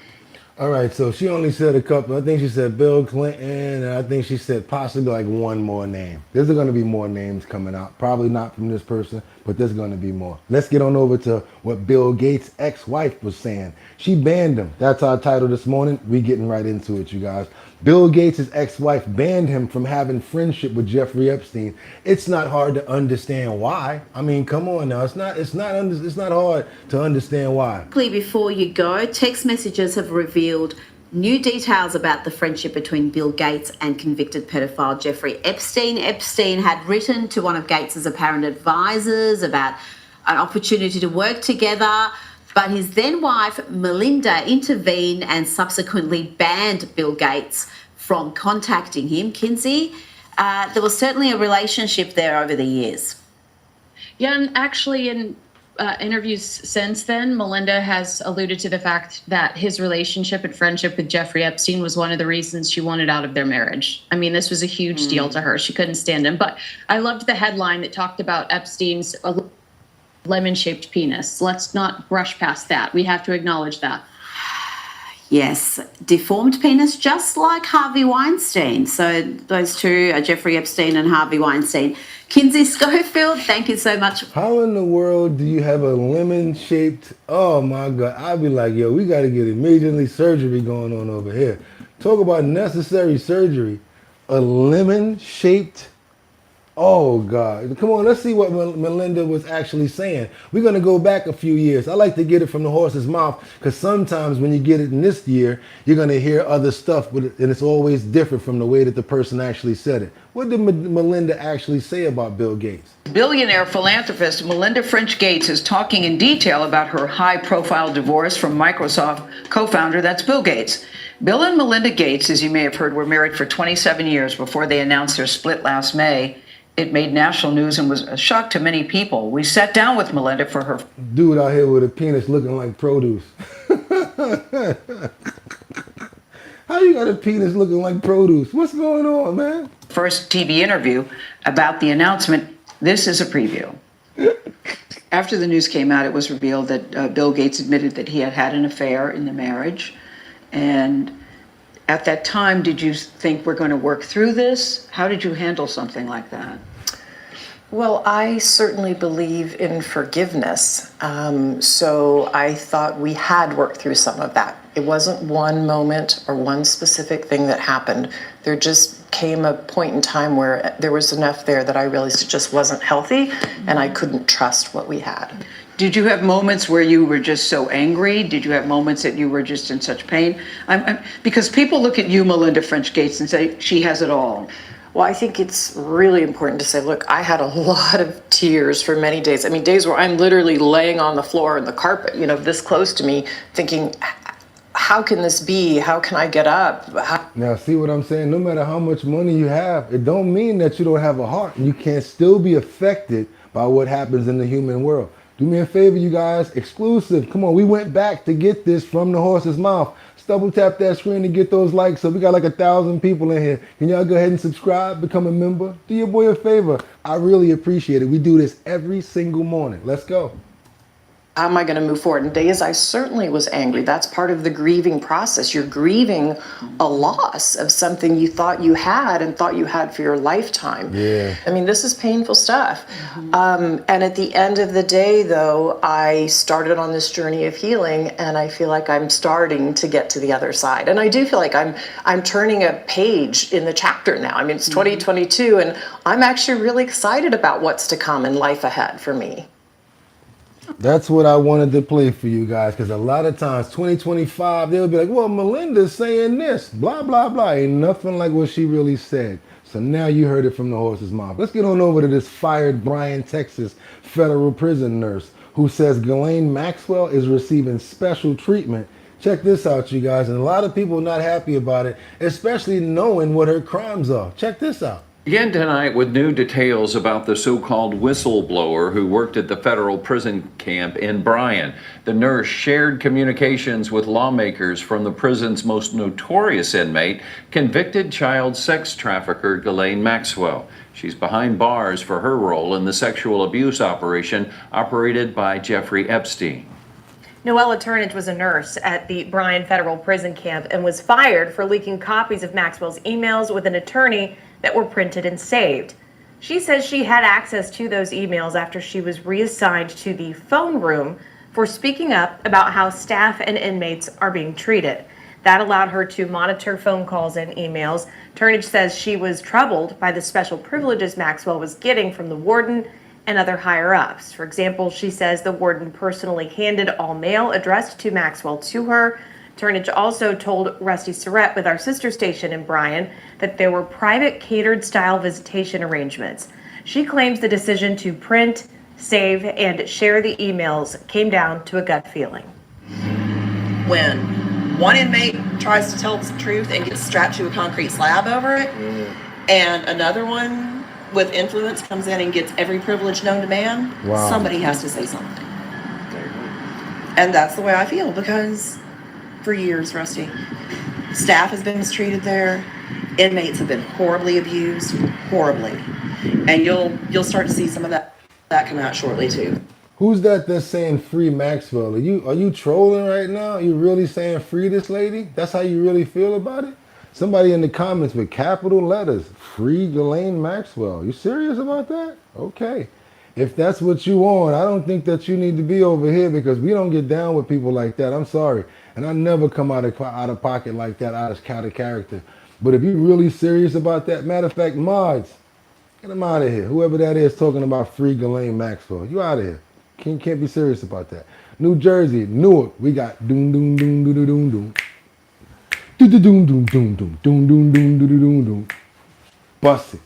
All right, so she only said a couple. I think she said Bill Clinton, and I think she said possibly like one more name. There's going to be more names coming out. Probably not from this person, but there's going to be more. Let's get on over to what Bill Gates' ex-wife was saying. She banned him. That's our title this morning. We getting right into it, you guys. Bill Gates' ex-wife banned him from having friendship with Jeffrey Epstein. It's not hard to understand why. I mean, come on now. It's not hard to understand why. Before you go, text messages have revealed new details about the friendship between Bill Gates and convicted pedophile Jeffrey Epstein. Epstein had written to one of Gates's apparent advisors about an opportunity to work together, but his then wife, Melinda, intervened and subsequently banned Bill Gates from contacting him. Kinsey, there was certainly a relationship there over the years. Yeah, and actually in interviews since then, Melinda has alluded to the fact that his relationship and friendship with Jeffrey Epstein was one of the reasons she wanted out of their marriage. I mean, this was a huge deal to her. She couldn't stand him. But I loved the headline that talked about Epstein's lemon-shaped penis. Let's not brush past that. We have to acknowledge that. Yes, deformed penis, just like Harvey Weinstein. So those two are Jeffrey Epstein and Harvey Weinstein. Kinsey Schofield, thank you so much. How in the world do you have a lemon-shaped, oh my God, I'd be like, yo, we got to get immediately surgery going on over here. Talk about necessary surgery. A lemon-shaped, oh God. Come on, let's see what Melinda was actually saying. We're going to go back a few years. I like to get it from the horse's mouth because sometimes when you get it in this year, you're going to hear other stuff, and it's always different from the way that the person actually said it. What did Melinda actually say about Bill Gates? Billionaire philanthropist Melinda French Gates is talking in detail about her high-profile divorce from Microsoft co-founder, that's Bill Gates. Bill and Melinda Gates, as you may have heard, were married for 27 years before they announced their split last May. It made national news and was a shock to many people. We sat down with Melinda for her... Dude out here with a penis looking like produce. How you got a penis looking like produce? What's going on, man? First TV interview about the announcement. This is a preview. After the news came out, it was revealed that Bill Gates admitted that he had had an affair in the marriage. And at that time, did you think we're going to work through this? How did you handle something like that? Well, I certainly believe in forgiveness. So I thought we had worked through some of that. It wasn't one moment or one specific thing that happened. There just came a point in time where there was enough there that I realized it just wasn't healthy and I couldn't trust what we had. Did you have moments where you were just so angry? Did you have moments that you were just in such pain? Because people look at you, Melinda French Gates, and say, she has it all. Well, I think it's really important to say, look, I had a lot of tears for many days. I mean, days where I'm literally laying on the floor and the carpet, you know, this close to me, thinking, how can this be? How can I get up? Now, see what I'm saying? No matter how much money you have, it don't mean that you don't have a heart. You can still be affected by what happens in the human world. Do me a favor, you guys, exclusive. Come on, we went back to get this from the horse's mouth. Double tap that screen to get those likes. So we got like 1,000 people in here. Can y'all go ahead and subscribe, become a member? Do your boy a favor. I really appreciate it. We do this every single morning. Let's go. How am I going to move forward? And days I certainly was angry. That's part of the grieving process. You're grieving a loss of something you thought you had and thought you had for your lifetime. Yeah. I mean, this is painful stuff. And at the end of the day, though, I started on this journey of healing, and I feel like I'm starting to get to the other side. And I do feel like I'm turning a page in the chapter now. I mean, it's 2022, and I'm actually really excited about what's to come in life ahead for me. That's what I wanted to play for you guys, because a lot of times 2025 they'll be like, well, Melinda's saying this, blah blah blah. Ain't nothing like what she really said. So now you heard it from the horse's mouth. Let's get on over to this fired Bryan, Texas federal prison nurse who says Ghislaine Maxwell is receiving special treatment. Check this out, you guys, and a lot of people are not happy about it, especially knowing what her crimes are. Check this out. Again tonight with new details about the so-called whistleblower who worked at the federal prison camp in Bryan. The nurse shared communications with lawmakers from the prison's most notorious inmate, convicted child sex trafficker Ghislaine Maxwell. She's behind bars for her role in the sexual abuse operation operated by Jeffrey Epstein. Noella Turnage was a nurse at the Bryan Federal Prison Camp and was fired for leaking copies of Maxwell's emails with an attorney that were printed and saved. She says she had access to those emails after she was reassigned to the phone room for speaking up about how staff and inmates are being treated. That allowed her to monitor phone calls and emails. Turnage says she was troubled by the special privileges Maxwell was getting from the warden and other higher-ups. For example, she says the warden personally handed all mail addressed to Maxwell to her. Turnage also told Rusty Surrett with our sister station in Bryan that there were private catered style visitation arrangements. She claims the decision to print, save, and share the emails came down to a gut feeling. When one inmate tries to tell the truth and gets strapped to a concrete slab over it, and another one with influence comes in and gets every privilege known to man, somebody has to say something. And that's the way I feel, because for years, Rusty, staff has been mistreated there. Inmates have been horribly abused, horribly. And you'll start to see some of that come out shortly too. Who's that's saying free Maxwell? Are you trolling right now? Are you really saying free this lady? That's how you really feel about it? Somebody in the comments with capital letters, free Ghislaine Maxwell. You serious about that? Okay. If that's what you want, I don't think that you need to be over here, because we don't get down with people like that. I'm sorry. And I never come out of pocket like that, out of character. But if you're really serious about that, matter of fact, mods, get them out of here. Whoever that is talking about free Ghislaine Maxwell, you out of here. Can't be serious about that. New Jersey, Newark, we got doom doom doom doom doom doom. Doom doom doom doom doom doom doom doom doom doom. Bust it.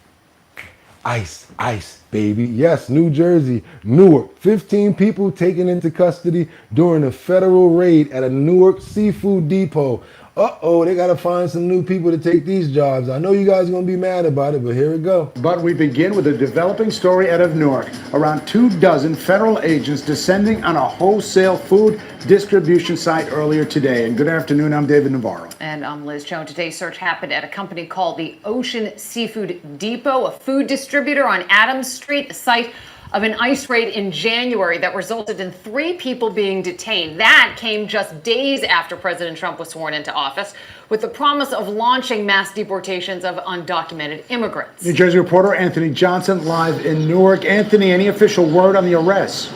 Ice, baby. Yes, New Jersey, Newark. 15 people taken into custody during a federal raid at a Newark seafood depot. Uh-oh, they got to find some new people to take these jobs. I know you guys are going to be mad about it, but here we go. But we begin with a developing story out of Newark. Around 24 federal agents descending on a wholesale food distribution site earlier today. And good afternoon, I'm David Navarro. And I'm Liz Joan. Today's search happened at a company called the Ocean Seafood Depot, a food distributor on Adams Street, the site of an ICE raid in January that resulted in 3 people being detained. That came just days after President Trump was sworn into office, with the promise of launching mass deportations of undocumented immigrants. New Jersey reporter Anthony Johnson live in Newark. Anthony, any official word on the arrests?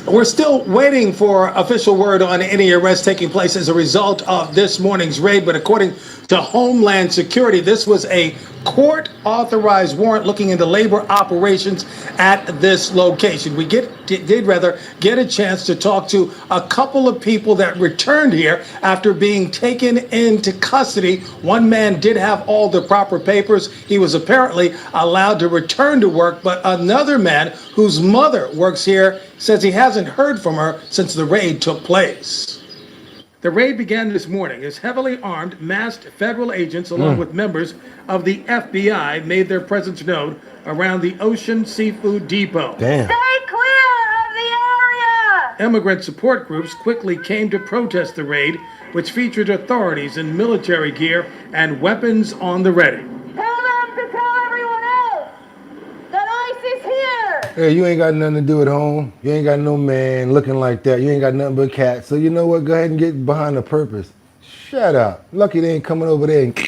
We're still waiting for official word on any arrests taking place as a result of this morning's raid, but according to Homeland Security, this was a court-authorized warrant looking into labor operations at this location. We did get a chance to talk to a couple of people that returned here after being taken into custody. One man did have all the proper papers. He was apparently allowed to return to work, but another man whose mother works here says he hasn't heard from her since the raid took place. The raid began this morning as heavily armed, masked federal agents, along with members of the FBI, made their presence known around the Ocean Seafood Depot. Damn. Stay clear of the area! Immigrant support groups quickly came to protest the raid, which featured authorities in military gear and weapons on the ready. Tell them to tell everyone else that ICE is here! Hey, you ain't got nothing to do at home. You ain't got no man looking like that. You ain't got nothing but cats. So you know what? Go ahead and get behind the purpose. Shut up. Lucky they ain't coming over there and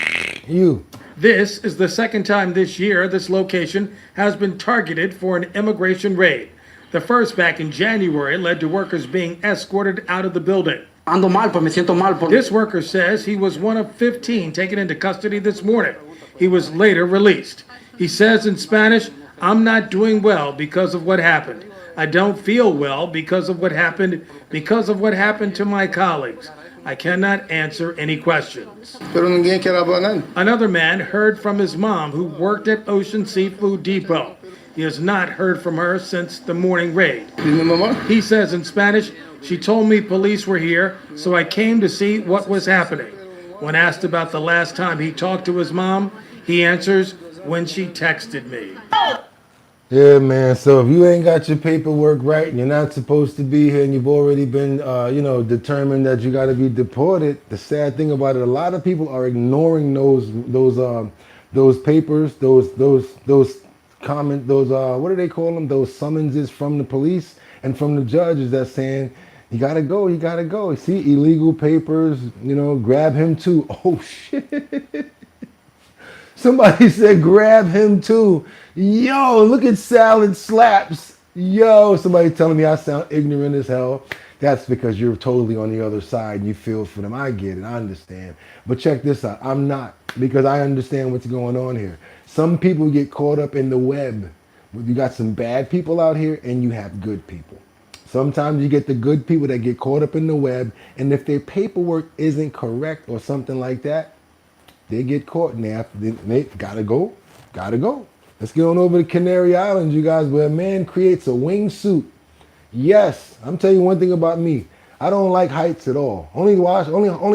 you. This is the second time this year this location has been targeted for an immigration raid. The first back in January led to workers being escorted out of the building. This worker says he was one of 15 taken into custody this morning. He was later released. He says in Spanish, "I'm not doing well because of what happened. I don't feel well because of what happened to my colleagues. I cannot answer any questions." Another man heard from his mom who worked at Ocean Seafood Depot. He has not heard from her since the morning raid. He says in Spanish, "She told me police were here, so I came to see what was happening." When asked about the last time he talked to his mom, he answers, "When she texted me." Yeah, man. So if you ain't got your paperwork right and you're not supposed to be here and you've already been, determined that you got to be deported, the sad thing about it, a lot of people are ignoring those papers, what do they call them? Those summonses from the police and from the judges that's saying, you gotta go, you gotta go. See, illegal papers, grab him too. Oh shit. Somebody said grab him too. Yo, look at Salad Slaps. Yo, somebody telling me I sound ignorant as hell. That's because you're totally on the other side and you feel for them. I get it, I understand. But check this out, I'm not, because I understand what's going on here. Some people get caught up in the web. You got some bad people out here and you have good people. Sometimes you get the good people that get caught up in the web, and if their paperwork isn't correct or something like that, they get caught and they gotta go. Let's get on over to Canary Islands, you guys, where a man creates a wingsuit. Yes, I'm telling you one thing about me. I don't like heights at all. Only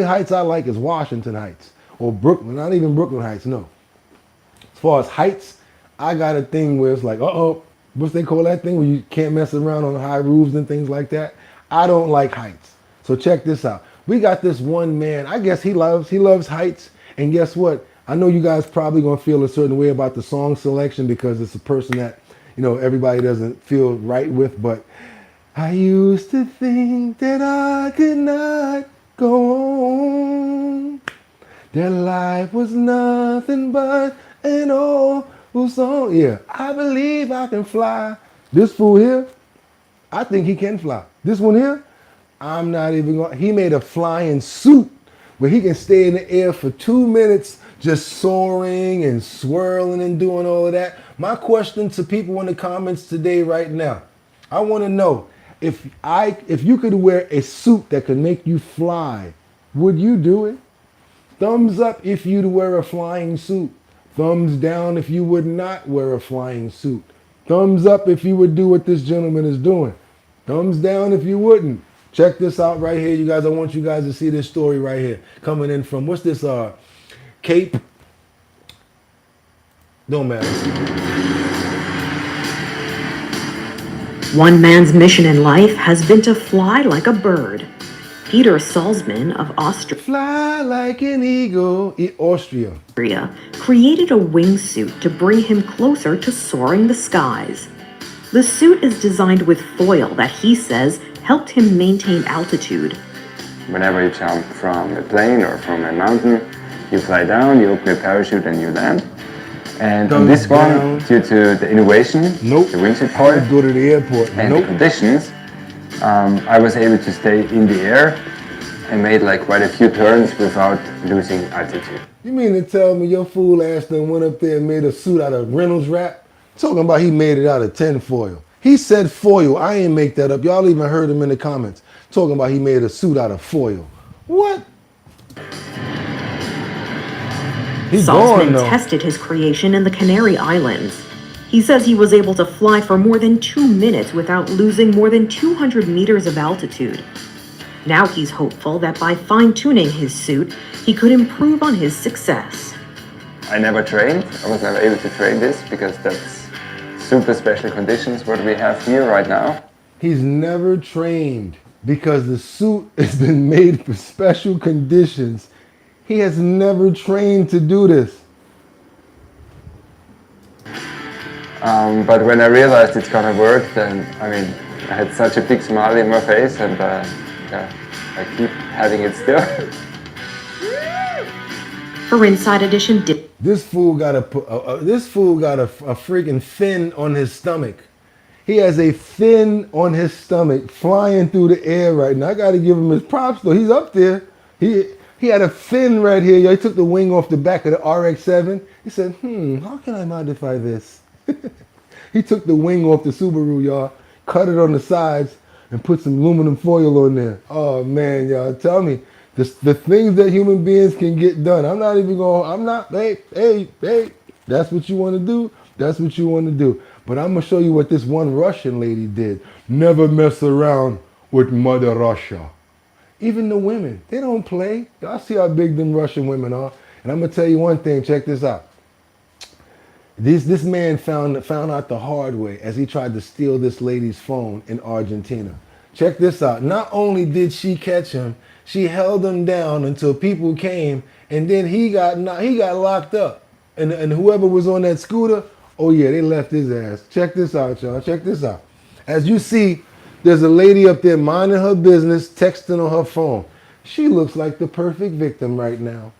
heights I like is Washington Heights or Brooklyn. Not even Brooklyn Heights, no. As far as heights, I got a thing where it's like, what's they call that thing where you can't mess around on high roofs and things like that? I don't like heights. So check this out. We got this one man, I guess he loves heights. And guess what? I know you guys probably gonna feel a certain way about the song selection because it's a person that, everybody doesn't feel right with, but I used to think that I could not go on, that life was nothing but an old song. Yeah, I believe I can fly. This fool here, I think he can fly. This one here, I'm not even going. He made a flying suit where he can stay in the air for 2 minutes just soaring and swirling and doing all of that. My question to people in the comments today right now, I want to know, if you could wear a suit that could make you fly, would you do it? Thumbs up if you'd wear a flying suit. Thumbs down if you would not wear a flying suit. Thumbs up if you would do what this gentleman is doing. Thumbs down if you wouldn't. Check this out right here, you guys. I want you guys to see this story right here. Coming in from, what's this, Cape? Don't matter. One man's mission in life has been to fly like a bird. Peter Salzman of Austria. Fly like an eagle. Austria. Created a wingsuit to bring him closer to soaring the skies. The suit is designed with foil that he says helped him maintain altitude. Whenever you jump from a plane or from a mountain, you fly down, you open a parachute and you land. And on this one, due to the innovation, the wingsuit part, go to the airport. and the conditions, I was able to stay in the air and made like quite a few turns without losing altitude. You mean to tell me your fool ass done went up there and made a suit out of Reynolds wrap? Talking about he made it out of tin foil. He said foil. I ain't make that up. Y'all even heard him in the comments. Talking about he made a suit out of foil. What? He's Saltzman tested his creation in the Canary Islands. He says he was able to fly for more than 2 minutes without losing more than 200 meters of altitude. Now he's hopeful that by fine-tuning his suit, he could improve on his success. I never trained. I was never able to train this because that's super special conditions what we have here right now. He's never trained because the suit has been made for special conditions. He has never trained to do this. But when I realized it's gonna work, then I had such a big smile in my face, and yeah, I keep having it still. For Inside Edition, this fool got a freaking fin on his stomach. He has a fin on his stomach flying through the air right now. I got to give him his props though. He's up there. He had a fin right here. He took the wing off the back of the RX-7. He said, how can I modify this? He took the wing off the Subaru, y'all, cut it on the sides, and put some aluminum foil on there. Oh, man, y'all, tell me, the things that human beings can get done. Hey, that's what you want to do? That's what you want to do. But I'm going to show you what this one Russian lady did. Never mess around with Mother Russia. Even the women, they don't play. Y'all see how big them Russian women are. And I'm going to tell you one thing, check this out. This man found out the hard way as he tried to steal this lady's phone in Argentina. Check this out. Not only did she catch him, she held him down until people came, and then he got locked up. And whoever was on that scooter, oh yeah, they left his ass. Check this out, y'all. Check this out. As you see, there's a lady up there minding her business, texting on her phone. She looks like the perfect victim right now.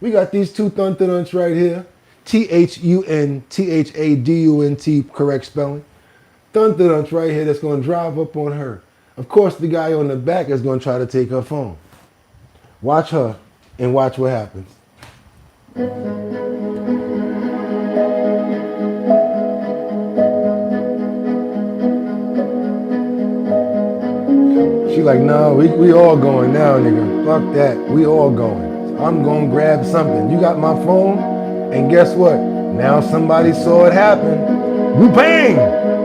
We got these two thuntaduns right here. THUNTHADUNT, correct spelling. Thuntaduns right here that's going to drive up on her. Of course, the guy on the back is going to try to take her phone. Watch her and watch what happens. She like, no, we all going now, nigga. Fuck that. We all going. I'm going to grab something. You got my phone? And guess what? Now somebody saw it happen. Bang!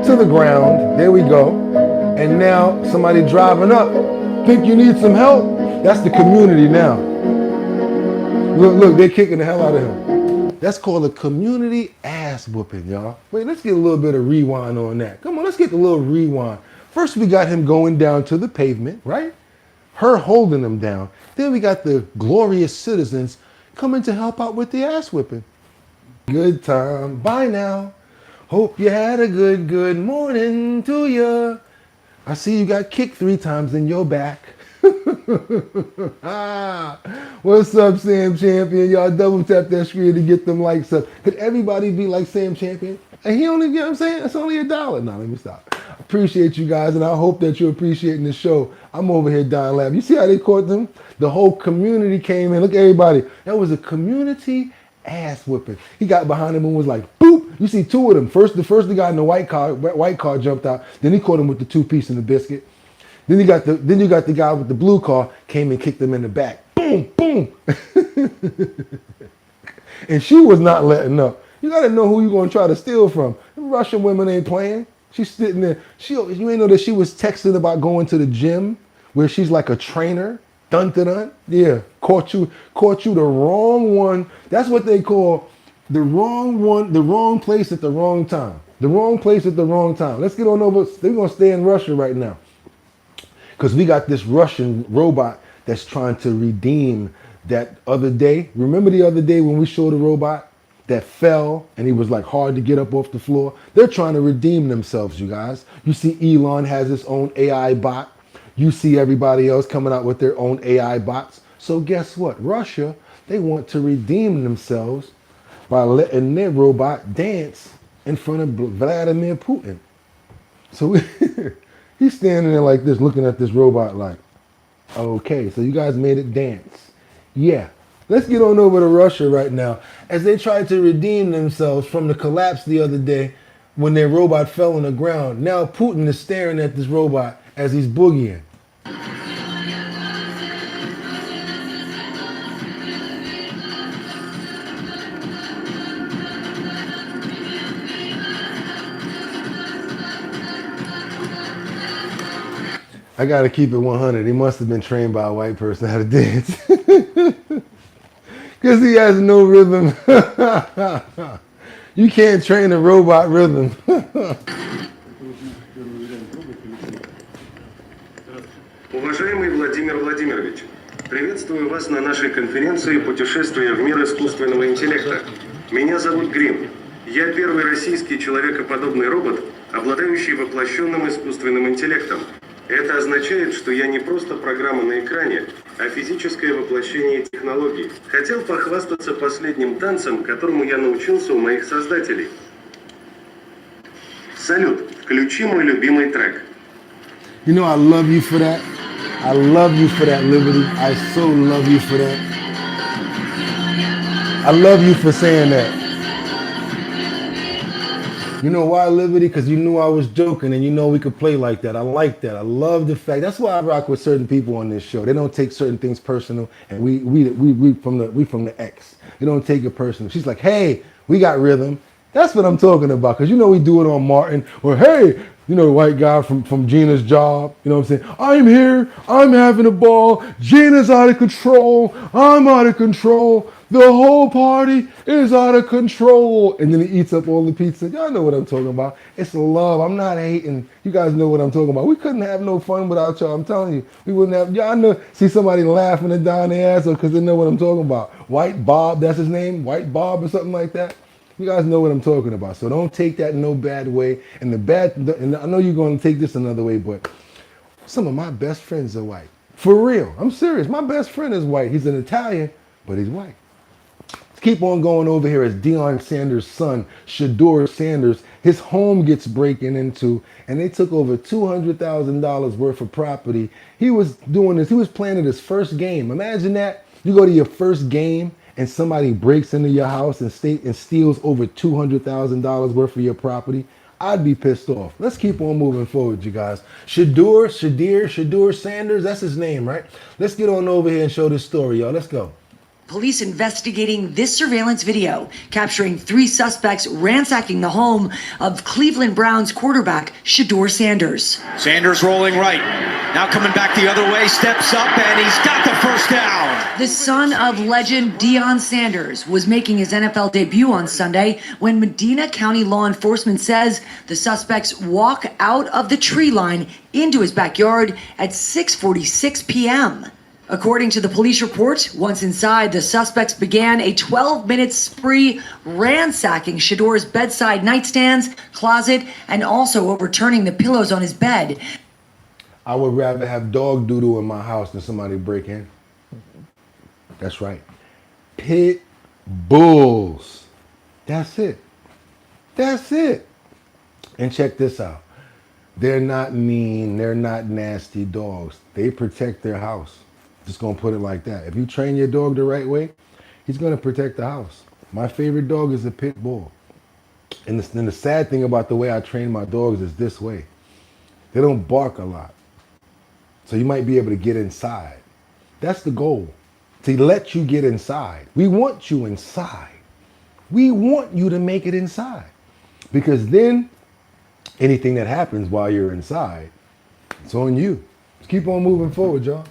To the ground. There we go. And now somebody driving up. Think you need some help? That's the community now. Look, they're kicking the hell out of him. That's called a community ass whooping, y'all. Wait, let's get a little bit of rewind on that. Come on, let's get a little rewind. First, we got him going down to the pavement, right? Her holding him down. Then we got the glorious citizens coming to help out with the ass whipping. Good time. Bye now. Hope you had a good morning to ya. I see you got kicked 3 times in your back. What's up, Sam Champion? Y'all double tap that screen to get them likes up. Could everybody be like Sam Champion? And he only, you know what I'm saying? It's only $1. No, let me stop. Appreciate you guys, and I hope that you're appreciating the show. I'm over here dying laughing. You see how they caught them? The whole community came in. Look at everybody. That was a community ass whipping. He got behind him and was like, boop. You see 2 of them. First the guy in the white car jumped out. Then he caught him with the 2-piece and the biscuit. Then you got the guy with the blue car came and kicked him in the back. Boom, boom. And she was not letting up. You got to know who you're going to try to steal from. Them Russian women ain't playing. She's sitting there. You ain't know that she was texting about going to the gym where she's like a trainer. Dun dun dun. Yeah, caught you the wrong one. That's what they call the wrong one, the wrong place at the wrong time. The wrong place at the wrong time. Let's get on over. We're gonna stay in Russia right now, because we got this Russian robot that's trying to redeem that other day. Remember the other day when we showed a robot that fell and he was like hard to get up off the floor? They're trying to redeem themselves, you guys. You see Elon has his own AI bot. You see everybody else coming out with their own AI bots. So guess what? Russia, they want to redeem themselves by letting their robot dance in front of Vladimir Putin. So he's standing there like this, looking at this robot like, Okay, so you guys made it dance. Yeah. Let's get on over to Russia right now as they try to redeem themselves from the collapse the other day when their robot fell on the ground. Now Putin is staring at this robot as he's boogieing. I gotta keep it 100. He must have been trained by a white person how to dance. Because he has no rhythm. You can't train a robot rhythm. Уважаемый Владимир Владимирович, приветствую вас на нашей конференции «Путешествие в мир искусственного интеллекта». Меня зовут Грим. Я первый российский человекоподобный робот, обладающий воплощенным искусственным интеллектом. Это означает, что я не просто программа на экране, а физическое воплощение технологий. Хотел похвастаться последним танцем, которому я научился у моих создателей. Салют, включи мой любимый трек. You know I love you for that. I love you for that, Liberty. I so love you for that. I love you for saying that. You know why, Liberty? Because you knew I was joking and you know we could play like that. I like that. I love the fact. That's why I rock with certain people on this show. They don't take certain things personal, and we from the X. They don't take it personal. She's like, hey, we got rhythm. That's what I'm talking about. Because you know we do it on Martin. Or hey, you know the white guy from Gina's Job. You know what I'm saying? I'm here. I'm having a ball. Gina's out of control. I'm out of control. The whole party is out of control. And then he eats up all the pizza. Y'all know what I'm talking about. It's love. I'm not hating. You guys know what I'm talking about. We couldn't have no fun without y'all. I'm telling you. We wouldn't have. Y'all know. See somebody laughing and down their ass because they know what I'm talking about. White Bob, that's his name. White Bob or something like that. You guys know what I'm talking about. So don't take that in no bad way. And and I know you're going to take this another way, but some of my best friends are white. For real. I'm serious. My best friend is white. He's an Italian, but he's white. Let's keep on going over here as Deion Sanders' son, Shador Sanders, his home gets breaking into, and they took over $200,000 worth of property. He was doing this. He was playing at his first game. Imagine that. You go to your first game and somebody breaks into your house and steals over $200,000 worth of your property. I'd be pissed off. Let's keep on moving forward, you guys. Shador Sanders, that's his name, right? Let's get on over here and show this story, y'all. Let's go. Police investigating this surveillance video capturing 3 suspects ransacking the home of Cleveland Browns quarterback Shador Sanders. Sanders rolling right. Now coming back the other way, steps up, and he's got the first down. The son of legend Deion Sanders was making his NFL debut on Sunday when Medina County law enforcement says the suspects walk out of the tree line into his backyard at 6:46 p.m. According to the police report, once inside, the suspects began a 12-minute spree ransacking Shador's bedside nightstands, closet, and also overturning the pillows on his bed. I would rather have dog doodle in my house than somebody break in. That's right. Pit bulls. That's it. That's it. And check this out. They're not mean. They're not nasty dogs. They protect their house. Just gonna put it like that. If you train your dog the right way, he's gonna protect the house. My favorite dog is a pit bull. And the sad thing about the way I train my dogs is this way. They don't bark a lot. So you might be able to get inside. That's the goal, to let you get inside. We want you inside. We want you to make it inside. Because then anything that happens while you're inside, it's on you. Let's keep on moving forward, y'all.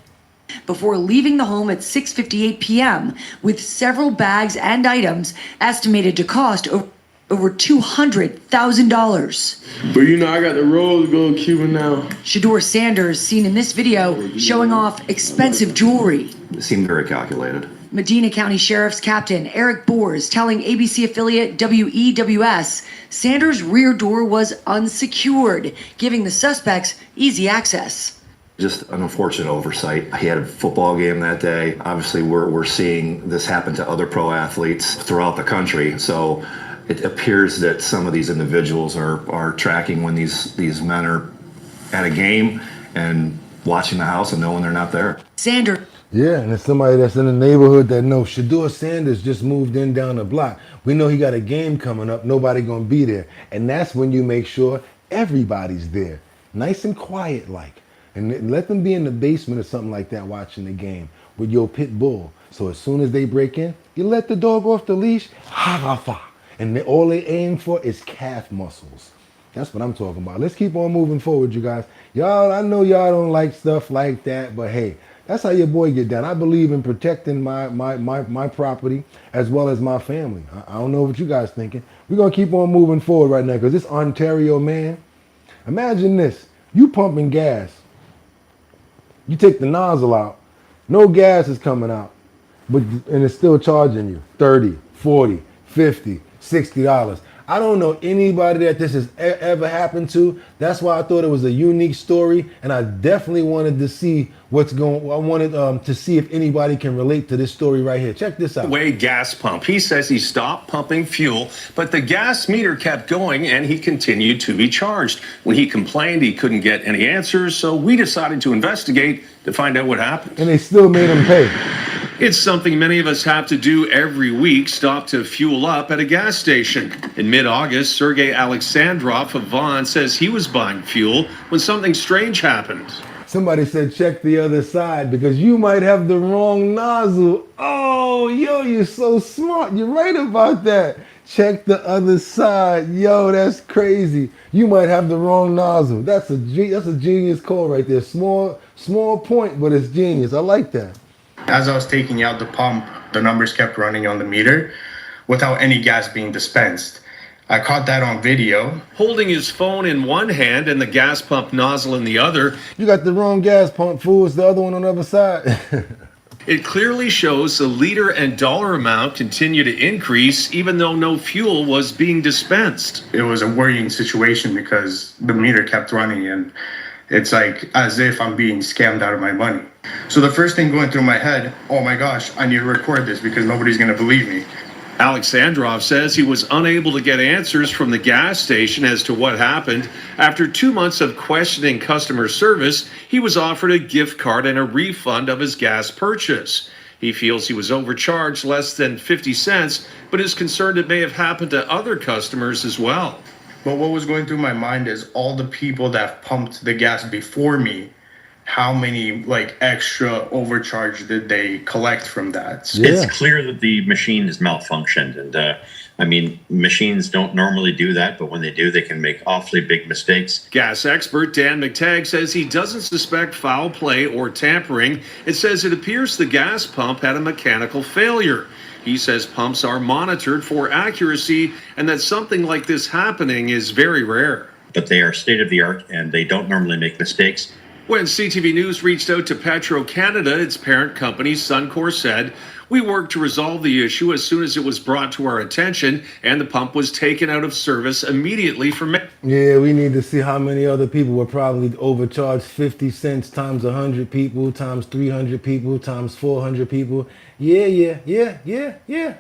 Before leaving the home at 6:58 p.m. with several bags and items estimated to cost over $200,000. But you know, I got the rolls going Cuban now. Shador Sanders, seen in this video, showing off expensive jewelry. It seemed very calculated. Medina County Sheriff's Captain Eric Boers telling ABC affiliate WEWS Sanders' rear door was unsecured, giving the suspects easy access. Just an unfortunate oversight. He had a football game that day. Obviously, we're seeing this happen to other pro athletes throughout the country. So it appears that some of these individuals are tracking when these men are at a game and watching the house and knowing they're not there. Sanders. Yeah, and it's somebody that's in the neighborhood that knows Shador Sanders just moved in down the block. We know he got a game coming up. Nobody gonna be there. And that's when you make sure everybody's there. Nice and quiet like. And let them be in the basement or something like that watching the game with your pit bull. So as soon as they break in, you let the dog off the leash, harafa. And all they aim for is calf muscles. That's what I'm talking about. Let's keep on moving forward, you guys. Y'all, I know y'all don't like stuff like that, but hey, that's how your boy get down. I believe in protecting my property as well as my family. I don't know what you guys thinking. We're going to keep on moving forward right now because this Ontario man, imagine this. You pumping gas. You take the nozzle out. No gas is coming out. And it's still charging you $30, $40, $50, $60. I don't know anybody that this has ever happened to. That's why I thought it was a unique story, and I definitely wanted to see what's going. I wanted to see if anybody can relate to this story right here. Check this out. Way gas pump. He says he stopped pumping fuel, but the gas meter kept going, and he continued to be charged. When he complained, he couldn't get any answers, so we decided to investigate to find out what happened. And they still made him pay. It's something many of us have to do every week, stop to fuel up at a gas station. In mid-August, Sergei Alexandrov of Vaughan says he was buying fuel when something strange happened. Somebody said check the other side because you might have the wrong nozzle. Oh, yo, you're so smart. You're right about that. Check the other side. Yo, that's crazy. You might have the wrong nozzle. That's a genius call right there. Small point, but it's genius. I like that. As I was taking out the pump, the numbers kept running on the meter without any gas being dispensed. I caught that on video. Holding his phone in one hand and the gas pump nozzle in the other. You got the wrong gas pump, fool. It's the other one on the other side. It clearly shows the liter and dollar amount continue to increase even though no fuel was being dispensed. It was a worrying situation because the meter kept running and it's like as if I'm being scammed out of my money. So the first thing going through my head, oh my gosh, I need to record this because nobody's going to believe me. Alexandrov says he was unable to get answers from the gas station as to what happened. After 2 months of questioning customer service, he was offered a gift card and a refund of his gas purchase. He feels he was overcharged less than 50 cents, but is concerned it may have happened to other customers as well. But what was going through my mind is all the people that pumped the gas before me, how many extra overcharge did they collect from that? Yeah. It's clear that the machine is malfunctioned. And machines don't normally do that, but when they do, they can make awfully big mistakes. Gas expert Dan McTagg says he doesn't suspect foul play or tampering. It says it appears the gas pump had a mechanical failure. He says pumps are monitored for accuracy and that something like this happening is very rare. But they are state of the art and they don't normally make mistakes. When CTV News reached out to Petro-Canada, its parent company, Suncor said, "We worked to resolve the issue as soon as it was brought to our attention, and the pump was taken out of service immediately for me." Yeah, we need to see how many other people were probably overcharged 50 cents times 100 people, times 300 people, times 400 people. Yeah.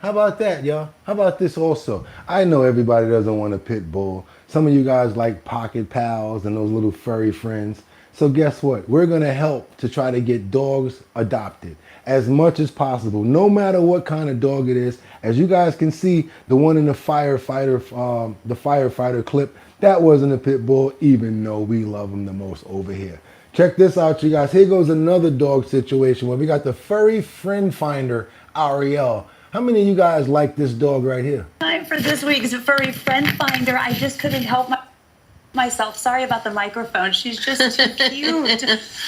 How about that, y'all? How about this also? I know everybody doesn't want a pit bull. Some of you guys like pocket pals and those little furry friends. So guess what? We're going to help to try to get dogs adopted as much as possible, no matter what kind of dog it is. As you guys can see, the one in the firefighter clip, that wasn't a pit bull, even though we love them the most over here. Check this out, you guys. Here goes another dog situation where we got the furry friend finder, Ariel. How many of you guys like this dog right here? Time for this week's furry friend finder. I just couldn't help myself. Sorry about the microphone. She's just too cute.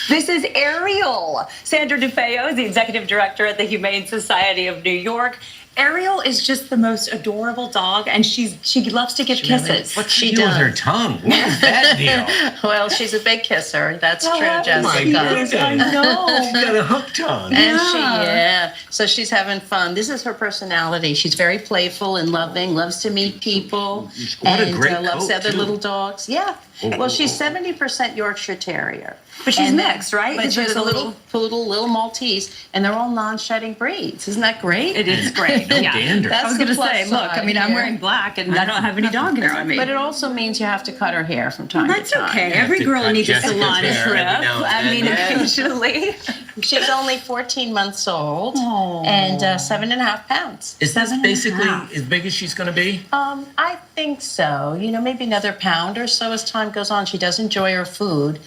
This is Ariel. Sandra DeFeo is the executive director at the Humane Society of New York. Ariel is just the most adorable dog, and she loves to give kisses. What's she doing with her tongue? What is that deal? Well, she's a big kisser. That's Oh, true, my Jessica. goodness, I know. She's got a hook tongue. And so she's having fun. This is her personality. She's very playful and loving, loves to meet people, What a and great loves coat, other too. little dogs. Yeah. Well, she's 70% Yorkshire Terrier. But she's And mixed, right? But Is she's it a a little little- poodle, little Maltese, and they're all non-shedding breeds. Isn't that great? It is great. No Yeah. dander. That's I was the going to plus say, look, I side mean, I'm here. wearing black and I don't have any dog hair on me. But it also means you have to cut her hair from time That's to time. okay. Every to girl cut needs a Jessica's salon hair every trip. now and I then, mean, yeah. occasionally. She's only 14 months old Aw. and 7.5 pounds. Is this 7.5. basically as big as she's going to be? I think so. You know, maybe another pound or so as time goes on. She does enjoy her food,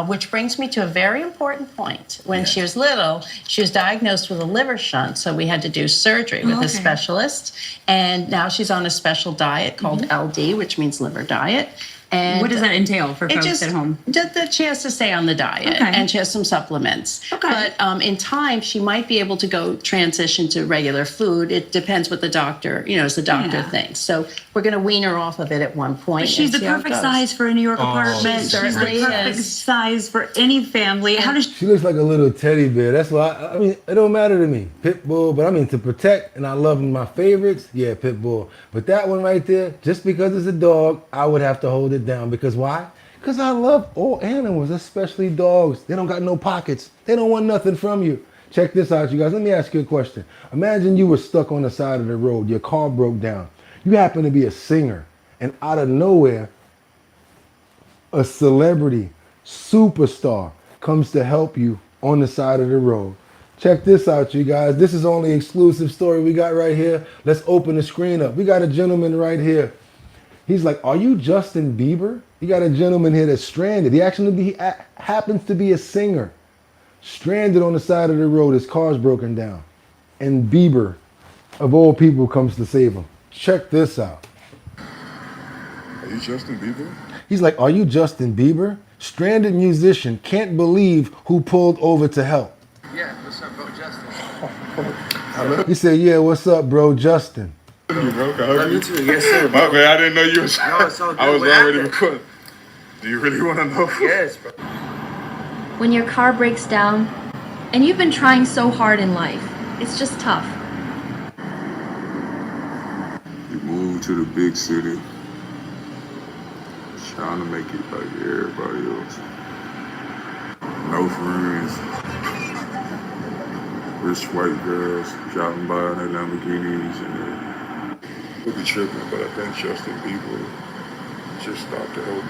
which brings me to a very important point. When she was little, she was diagnosed with a liver shunt, so we had to do surgery with a specialist. And now she's on a special diet called LD, which means liver diet. And What does that entail for it folks just, at home? Just that she has to stay on the diet, Okay. and she has some supplements. Okay. But in time, she might be able to go transition to regular food. It depends what the doctor, as the doctor Yeah. thinks. So we're going to wean her off of it at one point. But she's and the see how it perfect goes. size for a New York Oh, apartment. she She's the certainly perfect is. size for any family. How does She looks like a little teddy bear. That's why, I mean, it don't matter to me. Pit bull, but I mean, to protect, and I love my favorites, yeah, pit bull. But that one right there, just because it's a dog, I would have to hold it down. Because why? Because I love all animals, especially dogs. They don't got no pockets. They don't want nothing from you. Check this out, you guys. Let me ask you a question. Imagine you were stuck on the side of the road. Your car broke down. You happen to be a singer. And out of nowhere, a celebrity, superstar, comes to help you on the side of the road. Check this out, you guys. This is only exclusive story we got right here. Let's open the screen up. We got a gentleman right here. He's like, are you Justin Bieber? You got a gentleman here that's stranded. He happens to be a singer. Stranded on the side of the road. His car's broken down. And Bieber, of all people, comes to save him. Check this out. Are you Justin Bieber? He's like, are you Justin Bieber? Stranded musician, can't believe who pulled over to help. Yeah, what's up, bro, Justin? He said, yeah, what's up, bro, Justin? You bro, can I hug Love you? you too. Yes, sir. My bad, I didn't know you was. No, it's all good. I was What already happened? recording. Do you really want to know? Yes, bro. When your car breaks down and you've been trying so hard in life, it's just tough. You moved to the big city, trying to make it like everybody else. No friends. Rich white girls driving by in their Lamborghinis and they could be tripping, but I think Justin Bieber just stopped to help me.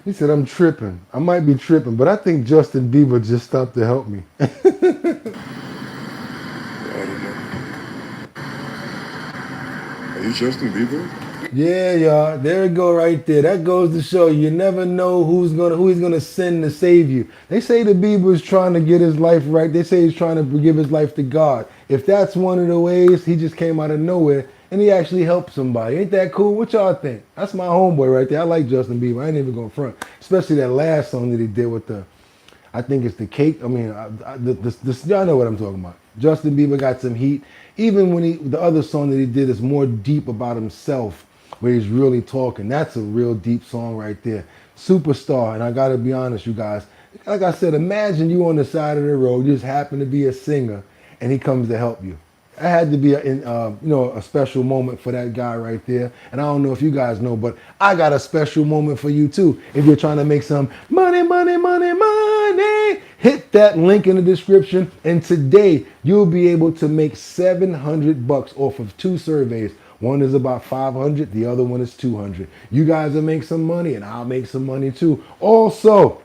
He said, I'm tripping. I might be tripping, but I think Justin Bieber just stopped to help me. I don't know. Are you Justin Bieber? Yeah, y'all. There it go right there. That goes to show you never know who he's gonna send to save you. They say the Bieber is trying to get his life right. They say he's trying to give his life to God. If that's one of the ways, he just came out of nowhere and he actually helped somebody. Ain't that cool? What y'all think? That's my homeboy right there. I like Justin Bieber. I ain't even gonna front. Especially that last song that he did with I think it's the cake. I mean, y'all know what I'm talking about. Justin Bieber got some heat. Even when the other song that he did is more deep about himself, where he's really talking. That's a real deep song right there. Superstar, and I gotta be honest, you guys. Like I said, imagine you on the side of the road, you just happen to be a singer, and he comes to help you. That had to be a special moment for that guy right there. And I don't know if you guys know, but I got a special moment for you too. If you're trying to make some money, money, money, money, hit that link in the description. And today you'll be able to make $700 off of 2 surveys. One is about 500, the other one is 200. You guys will make some money and I'll make some money too. Also,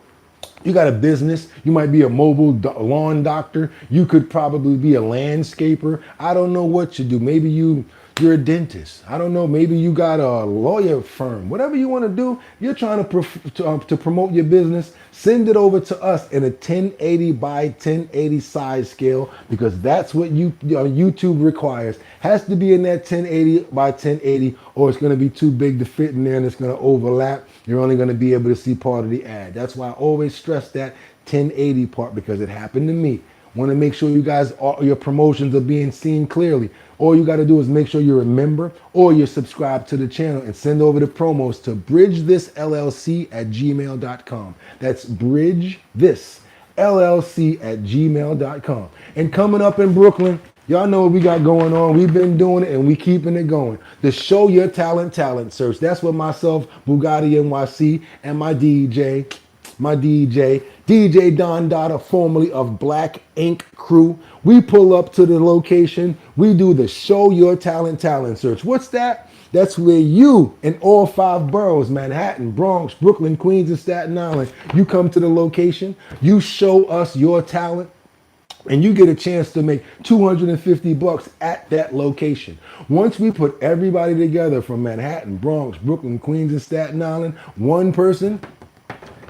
you got a business. You might be a mobile lawn doctor. You could probably be a landscaper. I don't know what you do. Maybe you're a dentist. I don't know. Maybe you got a lawyer firm. Whatever you want to do, you're trying to promote your business. Send it over to us in a 1080 by 1080 size scale because that's what YouTube requires. Has to be in that 1080 by 1080 or it's going to be too big to fit in there and it's going to overlap. You're only going to be able to see part of the ad. That's why I always stress that 1080 part because it happened to me. Want to make sure you guys, your promotions are being seen clearly. All you got to do is make sure you're a member or you're subscribed to the channel and send over the promos to bridgethisllc@gmail.com. That's bridgethisllc@gmail.com. And coming up in Brooklyn, Y'all know what we got going on. We've been doing it and we keeping it going. The Show Your Talent search. That's what myself, Bugatti NYC, and my DJ, DJ Don Dada, formerly of Black Ink Crew. We pull up to the location. We do the Show Your Talent search. What's that? That's where you, in all 5 boroughs, Manhattan, Bronx, Brooklyn, Queens, and Staten Island, you come to the location, you show us your talent, and you get a chance to make $250 at that location. Once we put everybody together from Manhattan, Bronx, Brooklyn, Queens, and Staten Island, one person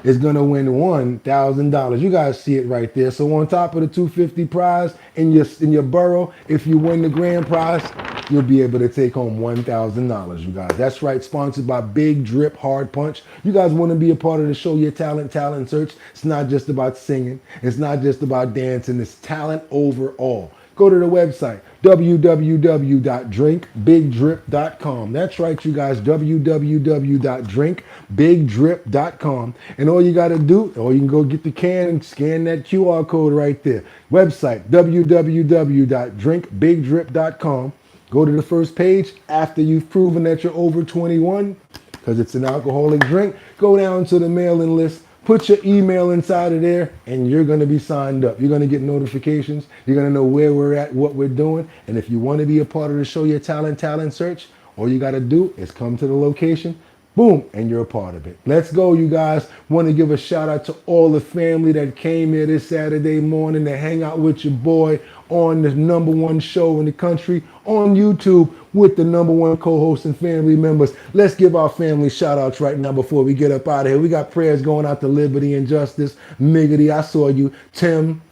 is gonna win $1,000. You guys see it right there. So on top of the $250 prize in your borough, if you win the grand prize, you'll be able to take home $1,000, you guys. That's right, sponsored by Big Drip Hard Punch. You guys want to be a part of the Show Your Talent search? It's not just about singing. It's not just about dancing. It's talent overall. Go to the website, www.drinkbigdrip.com. That's right, you guys, www.drinkbigdrip.com. And all you got to do, or you can go get the can and scan that QR code right there. Website, www.drinkbigdrip.com. Go to the first page after you've proven that you're over 21, because it's an alcoholic drink. Go down to the mailing list. Put your email inside of there and you're going to be signed up. You're going to get notifications. You're going to know where we're at, what we're doing. And if you want to be a part of the Show Your Talent search, all you got to do is come to the location, boom, and you're a part of it. Let's go, you guys. Want to give a shout out to all the family that came here this Saturday morning to hang out with your boy on the #1 show in the country on YouTube with the #1 co-host and family members. Let's give our family shout outs right now before we get up out of here. We got prayers going out to Liberty and Justice. Miggity, I saw you. Tim,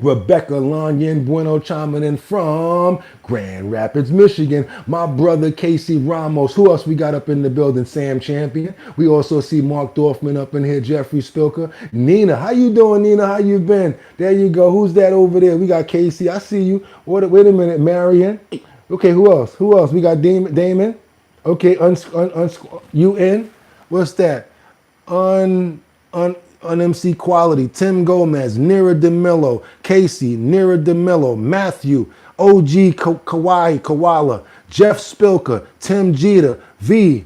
Rebecca, Lanyan, Bueno chiming in from Grand Rapids, Michigan. My brother Casey Ramos. Who else we got up in the building? Sam Champion. We also see Mark Dorfman up in here. Jeffrey Spilker. Nina, how you doing, Nina? How you been? There you go. Who's that over there? We got Casey. I see you. Wait a minute, Marion. Okay, who else? Who else? We got Damon. Okay, UN. What's that? On MC Quality, Tim Gomez, Nira DeMillo, Casey, Nira DeMillo, Matthew, OG Kawhi Koala, Jeff Spilker, Tim Jeter, V,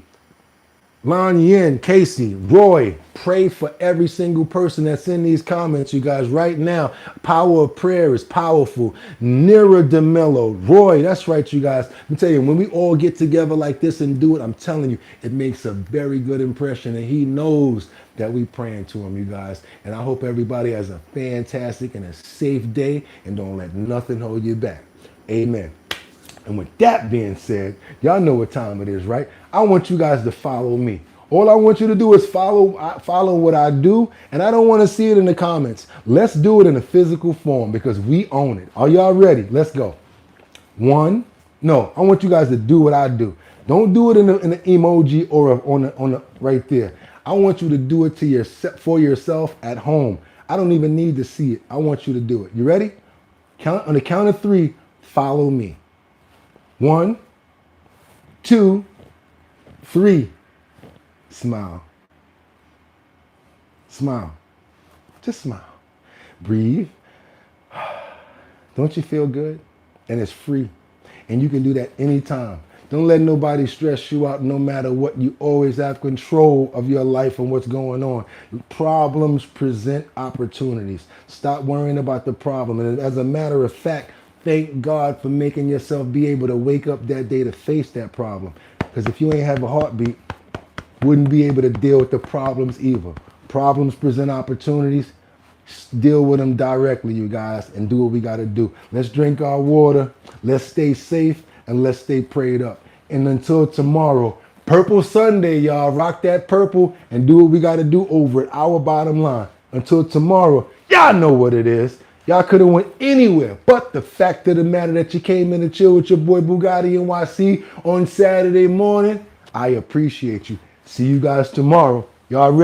Lon Yin, Casey, Roy. Pray for every single person that's in these comments, you guys, right now. Power of prayer is powerful. Nira DeMillo, Roy, that's right, you guys. Let me tell you, when we all get together like this and do it, I'm telling you, it makes a very good impression, and he knows that we praying to him, you guys. And I hope everybody has a fantastic and a safe day, and don't let nothing hold you back. Amen. And with that being said, y'all know what time it is, right? I want you guys to follow me. All I want you to do is follow what I do, and I don't want to see it in the comments. Let's do it in a physical form because we own it. Are y'all ready? Let's go. I want you guys to do what I do. Don't do it in an emoji or on the right there. I want you to do it for yourself at home. I don't even need to see it. I want you to do it. You ready? On the count of 3, follow me. 1, 2, 3. Smile. Smile. Just smile. Breathe. Don't you feel good? And it's free. And you can do that anytime. Don't let nobody stress you out no matter what. You always have control of your life and what's going on. Problems present opportunities. Stop worrying about the problem. And as a matter of fact, thank God for making yourself be able to wake up that day to face that problem. Because if you ain't have a heartbeat, wouldn't be able to deal with the problems either. Problems present opportunities. Deal with them directly, you guys, and do what we got to do. Let's drink our water. Let's stay safe. And let's stay prayed up. And until tomorrow, Purple Sunday, y'all. Rock that purple and do what we got to do over at Our Bottom Line. Until tomorrow, y'all know what it is. Y'all could have went anywhere. But the fact of the matter that you came in to chill with your boy Bugatti NYC on Saturday morning, I appreciate you. See you guys tomorrow. Y'all ready?